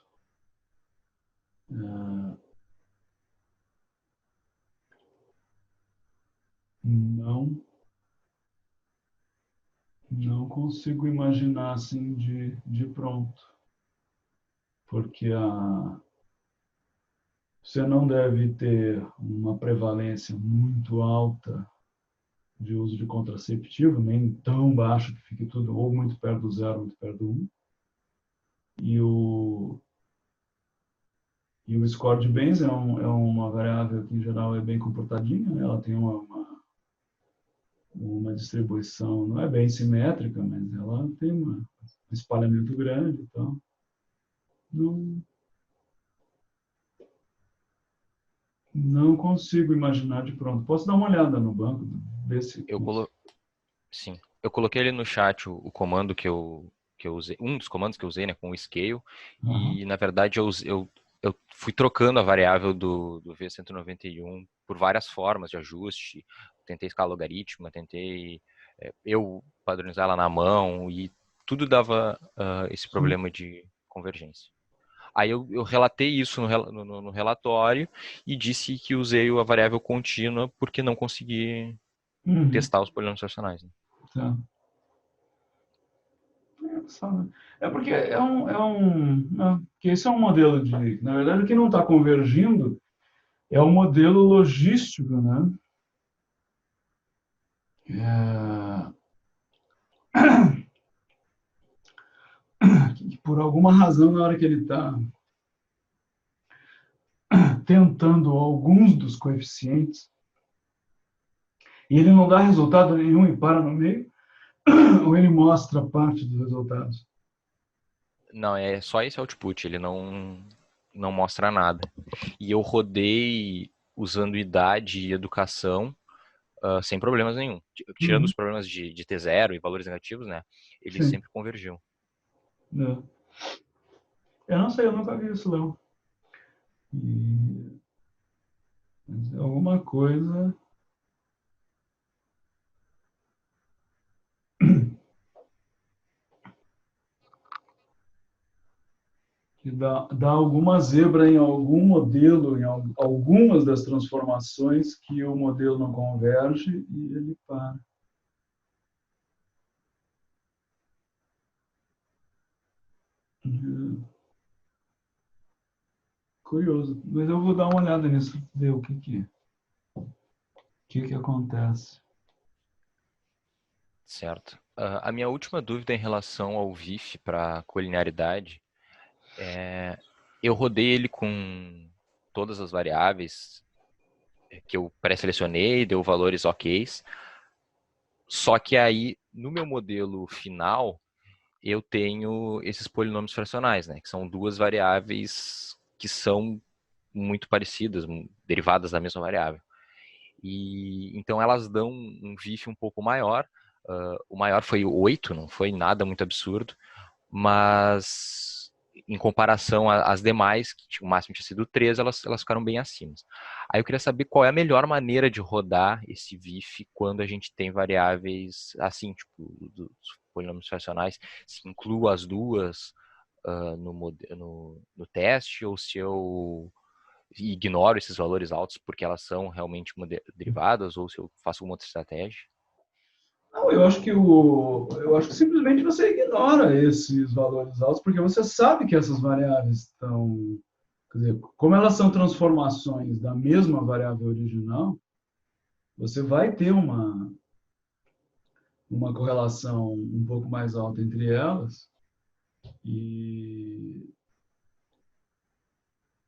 Não consigo imaginar assim de pronto. Porque você não deve ter uma prevalência muito alta de uso de contraceptivo, nem tão baixo que fique tudo ou muito perto do zero, muito perto do 1. E o score de Bayes é uma variável que, em geral, é bem comportadinha, né? Ela tem uma distribuição, não é bem simétrica, mas ela tem um espalhamento grande. Então, não consigo imaginar de pronto. Posso dar uma olhada no banco, ver se... Sim, eu coloquei ali no chat o comando que eu usei, um dos comandos que eu usei, né, com o scale, e na verdade eu fui trocando a variável do V191 por várias formas de ajuste. Tentei escala logarítmica, tentei eu padronizar ela na mão, e tudo dava esse problema de convergência. Aí eu relatei isso no relatório e disse que usei a variável contínua porque não consegui testar os polinômios racionais. Né? Tá. É porque que esse é um modelo de... Na verdade, o que não está convergindo é o modelo logístico, né? Que por alguma razão, na hora que ele está tentando alguns dos coeficientes, e ele não dá resultado nenhum e para no meio, ou ele mostra parte dos resultados? Não, é só esse output, ele não mostra nada. E eu rodei usando idade e educação sem problemas nenhum. Tirando os problemas de T0 e valores negativos, né? Eles sempre convergiam. Eu não sei, eu nunca vi isso, não. Mas é alguma coisa... que dá alguma zebra em algum modelo, em algumas das transformações que o modelo não converge e ele para. Curioso, mas eu vou dar uma olhada nisso, ver o que acontece. Certo. A minha última dúvida em relação ao VIF para colinearidade eu rodei ele com todas as variáveis que eu pré-selecionei, deu valores ok. Só que aí, no meu modelo final, eu tenho esses polinômios fracionais, né? Que são duas variáveis que são muito parecidas, derivadas da mesma variável. E então elas dão um VIF um pouco maior. O maior foi 8, não foi nada muito absurdo, mas em comparação às demais, que o máximo tinha sido 3, elas ficaram bem acima. Aí eu queria saber qual é a melhor maneira de rodar esse VIF quando a gente tem variáveis assim, tipo, dos polinômios fracionais, se incluo as duas no teste, ou se eu ignoro esses valores altos porque elas são realmente derivadas, ou se eu faço alguma outra estratégia. Não, eu acho que simplesmente você ignora esses valores altos, porque você sabe que essas variáveis estão... Quer dizer, como elas são transformações da mesma variável original, você vai ter uma correlação um pouco mais alta entre elas. E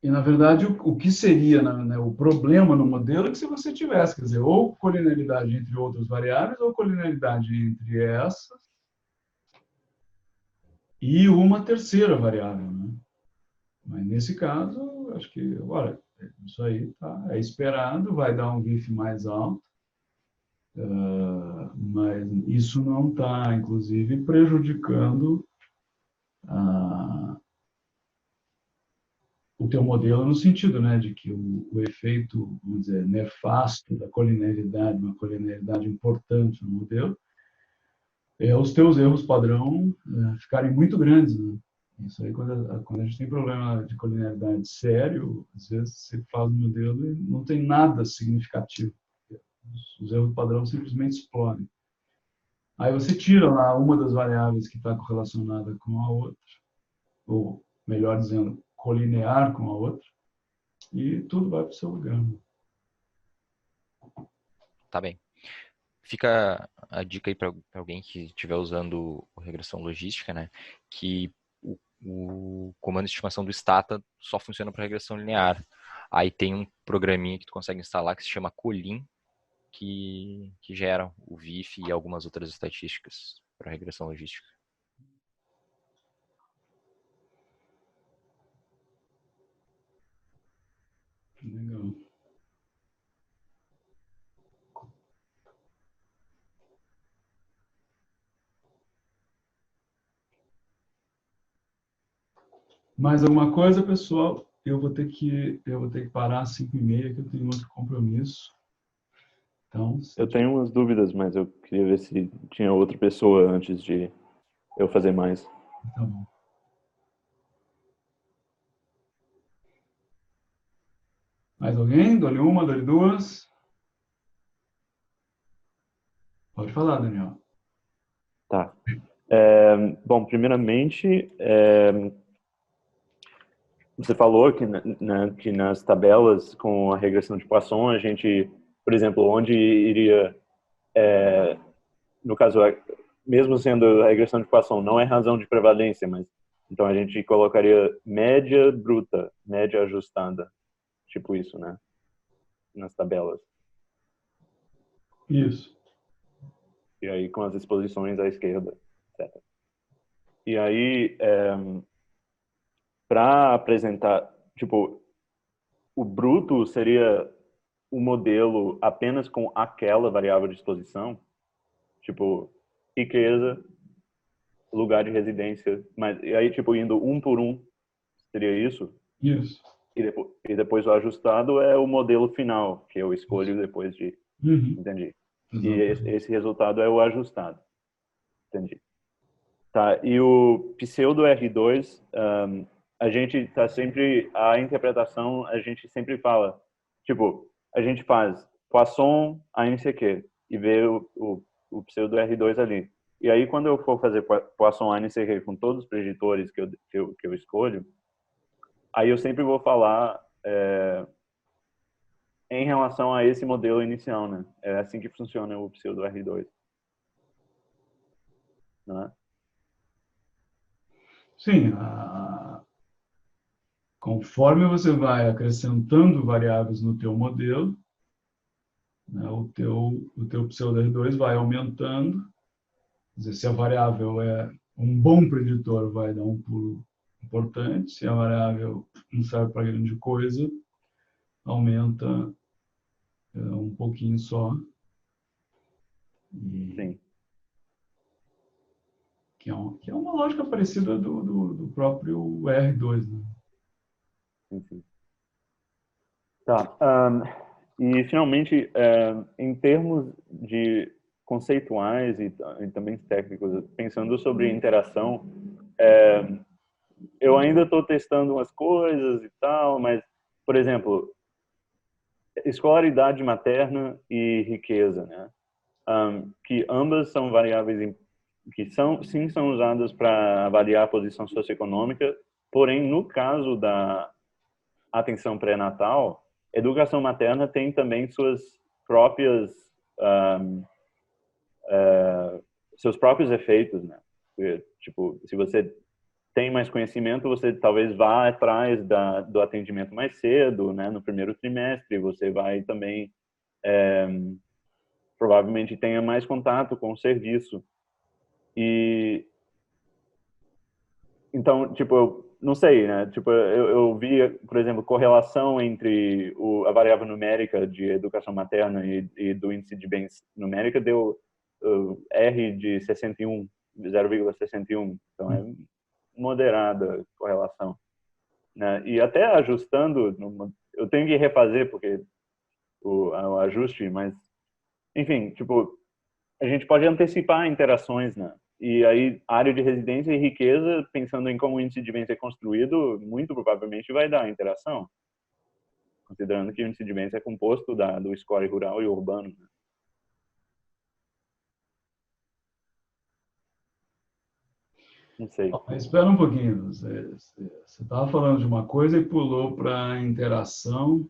na verdade, o que seria, né, o problema no modelo é que se você tivesse, quer dizer, ou colinearidade entre outras variáveis, ou colinearidade entre essas, e uma terceira variável. Né? Mas nesse caso, acho que, olha, isso aí é esperado, vai dar um VIF mais alto, mas isso não está, inclusive, prejudicando o teu modelo no sentido, né, de que o efeito, vamos dizer, nefasto da colinearidade, uma colinearidade importante no modelo, é os teus erros padrão ficarem muito grandes. Né? Isso aí, quando a gente tem problema de colinearidade sério, às vezes você faz um modelo e não tem nada significativo. Os erros padrão simplesmente explodem. Aí você tira lá uma das variáveis que está correlacionada com a outra, ou melhor dizendo, colinear com a outra, e tudo vai para o seu lugar. Tá bem. Fica a dica aí para alguém que estiver usando regressão logística, né? Que o comando de estimação do Stata só funciona para regressão linear. Aí tem um programinha que tu consegue instalar que se chama Colin, que gera o VIF e algumas outras estatísticas para regressão logística. Legal. Mais alguma coisa, pessoal? Eu vou ter que parar às 5h30, que eu tenho outro compromisso. Então, Eu tenho umas dúvidas, mas eu queria ver se tinha outra pessoa antes de eu fazer mais. tá bom. Mais alguém? Dou-lhe uma, dou-lhe duas? Pode falar, Daniel. Tá. Bom, primeiramente, você falou que nas tabelas com a regressão de Poisson, a gente, por exemplo, onde iria, no caso, mesmo sendo a regressão de Poisson, não é razão de prevalência, mas então a gente colocaria média bruta, média ajustada, tipo isso, né? Nas tabelas. Isso. E aí com as exposições à esquerda, etc. E aí, para apresentar, tipo, o bruto seria o modelo apenas com aquela variável de exposição, tipo, riqueza, lugar de residência, mas e aí, tipo, indo um por um, seria isso? Isso. E depois o ajustado é o modelo final, que eu escolho depois de... Uhum. Entendi. Exatamente. E esse resultado é o ajustado. Entendi. Tá, e o pseudo R2, a gente tá sempre, a interpretação, a gente sempre fala, tipo, a gente faz Poisson, ANCQ, e vê o pseudo R2 ali. E aí, quando eu for fazer Poisson, ANCQ com todos os preditores que eu escolho, aí eu sempre vou falar em relação a esse modelo inicial, né? É assim que funciona o pseudo R2. Né? Sim, conforme você vai acrescentando variáveis no teu modelo, né, o teu pseudo R2 vai aumentando. Quer dizer, se a variável é um bom preditor, vai dar um pulo importante. Se a variável não serve para grande coisa, aumenta um pouquinho só. Sim. Que é uma lógica parecida do próprio R2. Né? Sim. Tá. E, finalmente, em termos de conceituais e também técnicos, pensando sobre interação, eu ainda estou testando umas coisas e tal, mas, por exemplo, escolaridade materna e riqueza, né? Que ambas são variáveis que sim são usadas para avaliar a posição socioeconômica, porém, no caso da atenção pré-natal, educação materna tem também suas próprias seus próprios efeitos, né? Porque, tipo, se você tem mais conhecimento, você talvez vá atrás do atendimento mais cedo, né? No primeiro trimestre, você vai também provavelmente tenha mais contato com o serviço. E então, tipo, eu não sei, né? Tipo, eu vi, por exemplo, correlação entre a variável numérica de educação materna e do índice de bens numérica deu R de 61, 0,61. Então, é moderada a correlação. Né? E até ajustando, eu tenho que refazer porque o ajuste, mas, enfim, tipo, a gente pode antecipar interações, né? E aí, área de residência e riqueza, pensando em como o índice de bens é construído, muito provavelmente vai dar interação, considerando que o índice de bens é composto do score rural e urbano. Né? Não sei. Mas espera um pouquinho. Você estava falando de uma coisa e pulou para interação.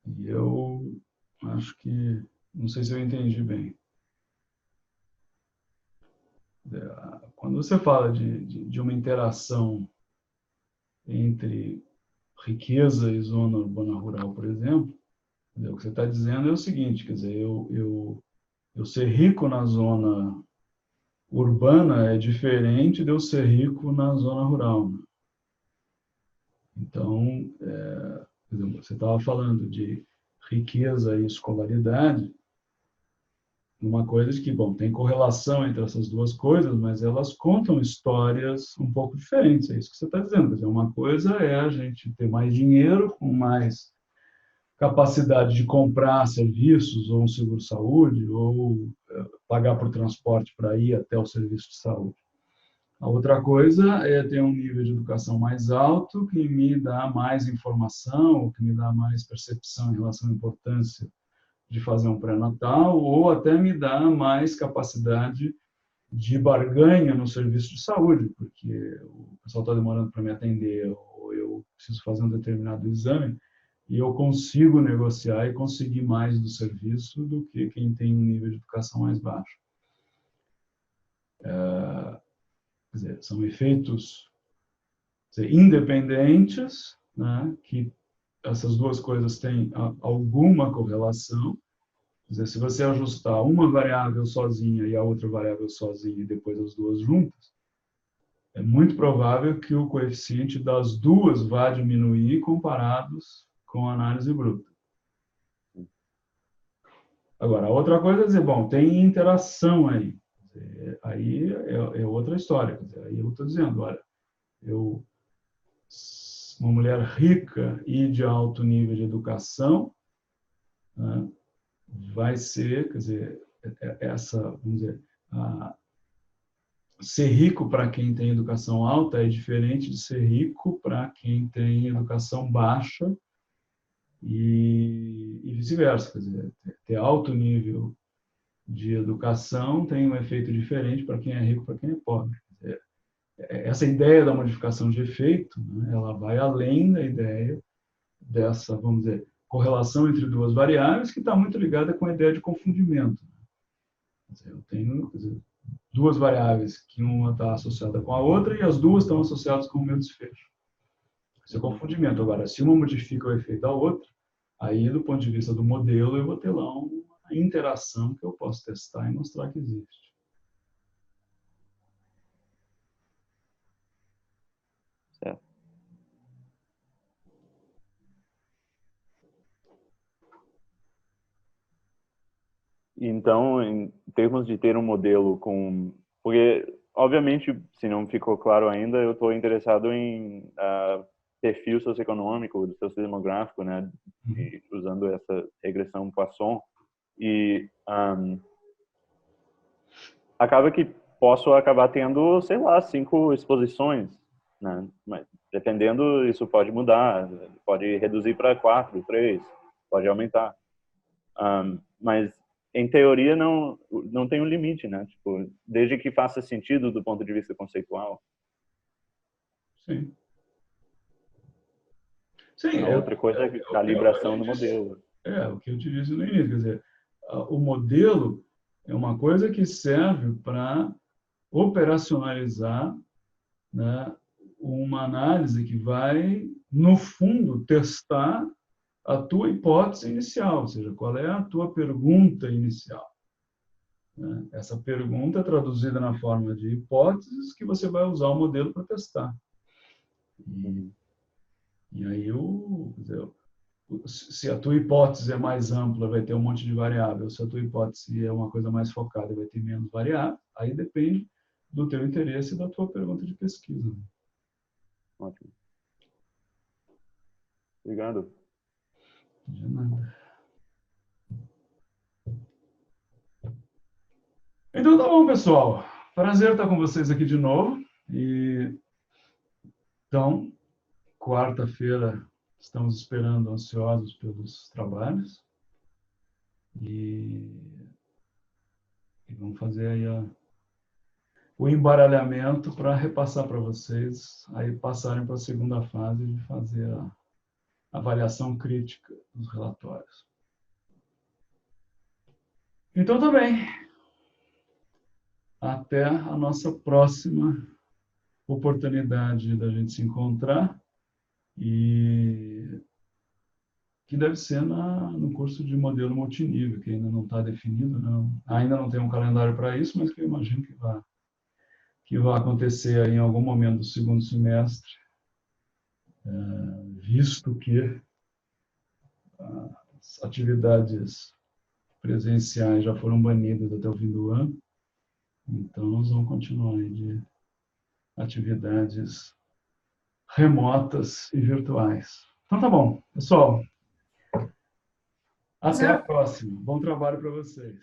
E eu acho que... Não sei se eu entendi bem. Quando você fala de uma interação entre riqueza e zona urbana rural, por exemplo, quer dizer, o que você está dizendo é o seguinte, quer dizer, eu ser rico na zona urbana é diferente de eu ser rico na zona rural, né? Então, por exemplo, você estava falando de riqueza e escolaridade, uma coisa que, bom, tem correlação entre essas duas coisas, mas elas contam histórias um pouco diferentes, é isso que você está dizendo. Quer dizer, uma coisa é a gente ter mais dinheiro, com mais capacidade de comprar serviços, ou um seguro-saúde, ou pagar por transporte para ir até o serviço de saúde. A outra coisa é ter um nível de educação mais alto, que me dá mais informação, ou que me dá mais percepção em relação à importância de fazer um pré-natal, ou até me dá mais capacidade de barganha no serviço de saúde, porque o pessoal está demorando para me atender, ou eu preciso fazer um determinado exame, e eu consigo negociar e conseguir mais do serviço do que quem tem um nível de educação mais baixo. Quer dizer, são efeitos, quer dizer, independentes, né, que essas duas coisas têm alguma correlação. Quer dizer, se você ajustar uma variável sozinha e a outra variável sozinha e depois as duas juntas, é muito provável que o coeficiente das duas vá diminuir comparados com a análise bruta. Agora, a outra coisa é dizer, bom, tem interação aí. Aí é outra história. Quer dizer, aí eu estou dizendo, olha, uma mulher rica e de alto nível de educação, né, vai ser, quer dizer, essa, vamos dizer, ser rico para quem tem educação alta é diferente de ser rico para quem tem educação baixa e vice-versa. Quer dizer, ter alto nível de educação tem um efeito diferente para quem é rico e para quem é pobre. Essa ideia da modificação de efeito, né, ela vai além da ideia dessa, vamos dizer, correlação entre duas variáveis, que está muito ligada com a ideia de confundimento. Quer dizer, eu tenho, quer dizer, duas variáveis que uma está associada com a outra e as duas estão associadas com o meu desfecho. Esse é o confundimento. Agora, se uma modifica o efeito da outra, aí, do ponto de vista do modelo, eu vou ter lá uma interação que eu posso testar e mostrar que existe. Certo. Então, em termos de ter um modelo com... Porque, obviamente, se não ficou claro ainda, eu estou interessado em perfil socioeconômico do seu demográfico, né? E, usando essa regressão Poisson. E acaba que posso acabar tendo, sei lá, 5 exposições, né? Mas, dependendo, isso pode mudar, pode reduzir para 4, 3, pode aumentar. Mas, em teoria, não tem um limite, né? Tipo, desde que faça sentido do ponto de vista conceitual. Sim. Sim, A outra coisa é a calibração do modelo. O que eu te disse no início, quer dizer, o modelo é uma coisa que serve para operacionalizar, né, uma análise que vai, no fundo, testar a tua hipótese inicial, ou seja, qual é a tua pergunta inicial. Né? Essa pergunta é traduzida na forma de hipóteses que você vai usar o modelo para testar. E aí, se a tua hipótese é mais ampla, vai ter um monte de variável. Se a tua hipótese é uma coisa mais focada, vai ter menos variável. Aí depende do teu interesse e da tua pergunta de pesquisa. Ótimo. Obrigado. De nada. Então tá bom, pessoal. Prazer estar com vocês aqui de novo. Então, quarta-feira, estamos esperando ansiosos pelos trabalhos. E vamos fazer aí o embaralhamento para repassar para vocês, aí passarem para a segunda fase de fazer a avaliação crítica dos relatórios. Então, tá bem. Até a nossa próxima oportunidade da gente se encontrar, e que deve ser no curso de modelo multinível, que ainda não está definido, ainda não tem um calendário para isso, mas que eu imagino que vai acontecer aí em algum momento do segundo semestre, visto que as atividades presenciais já foram banidas até o fim do ano, então nós vamos continuar aí de atividades remotas e virtuais. Então tá bom, pessoal. Até a próxima. Bom trabalho para vocês.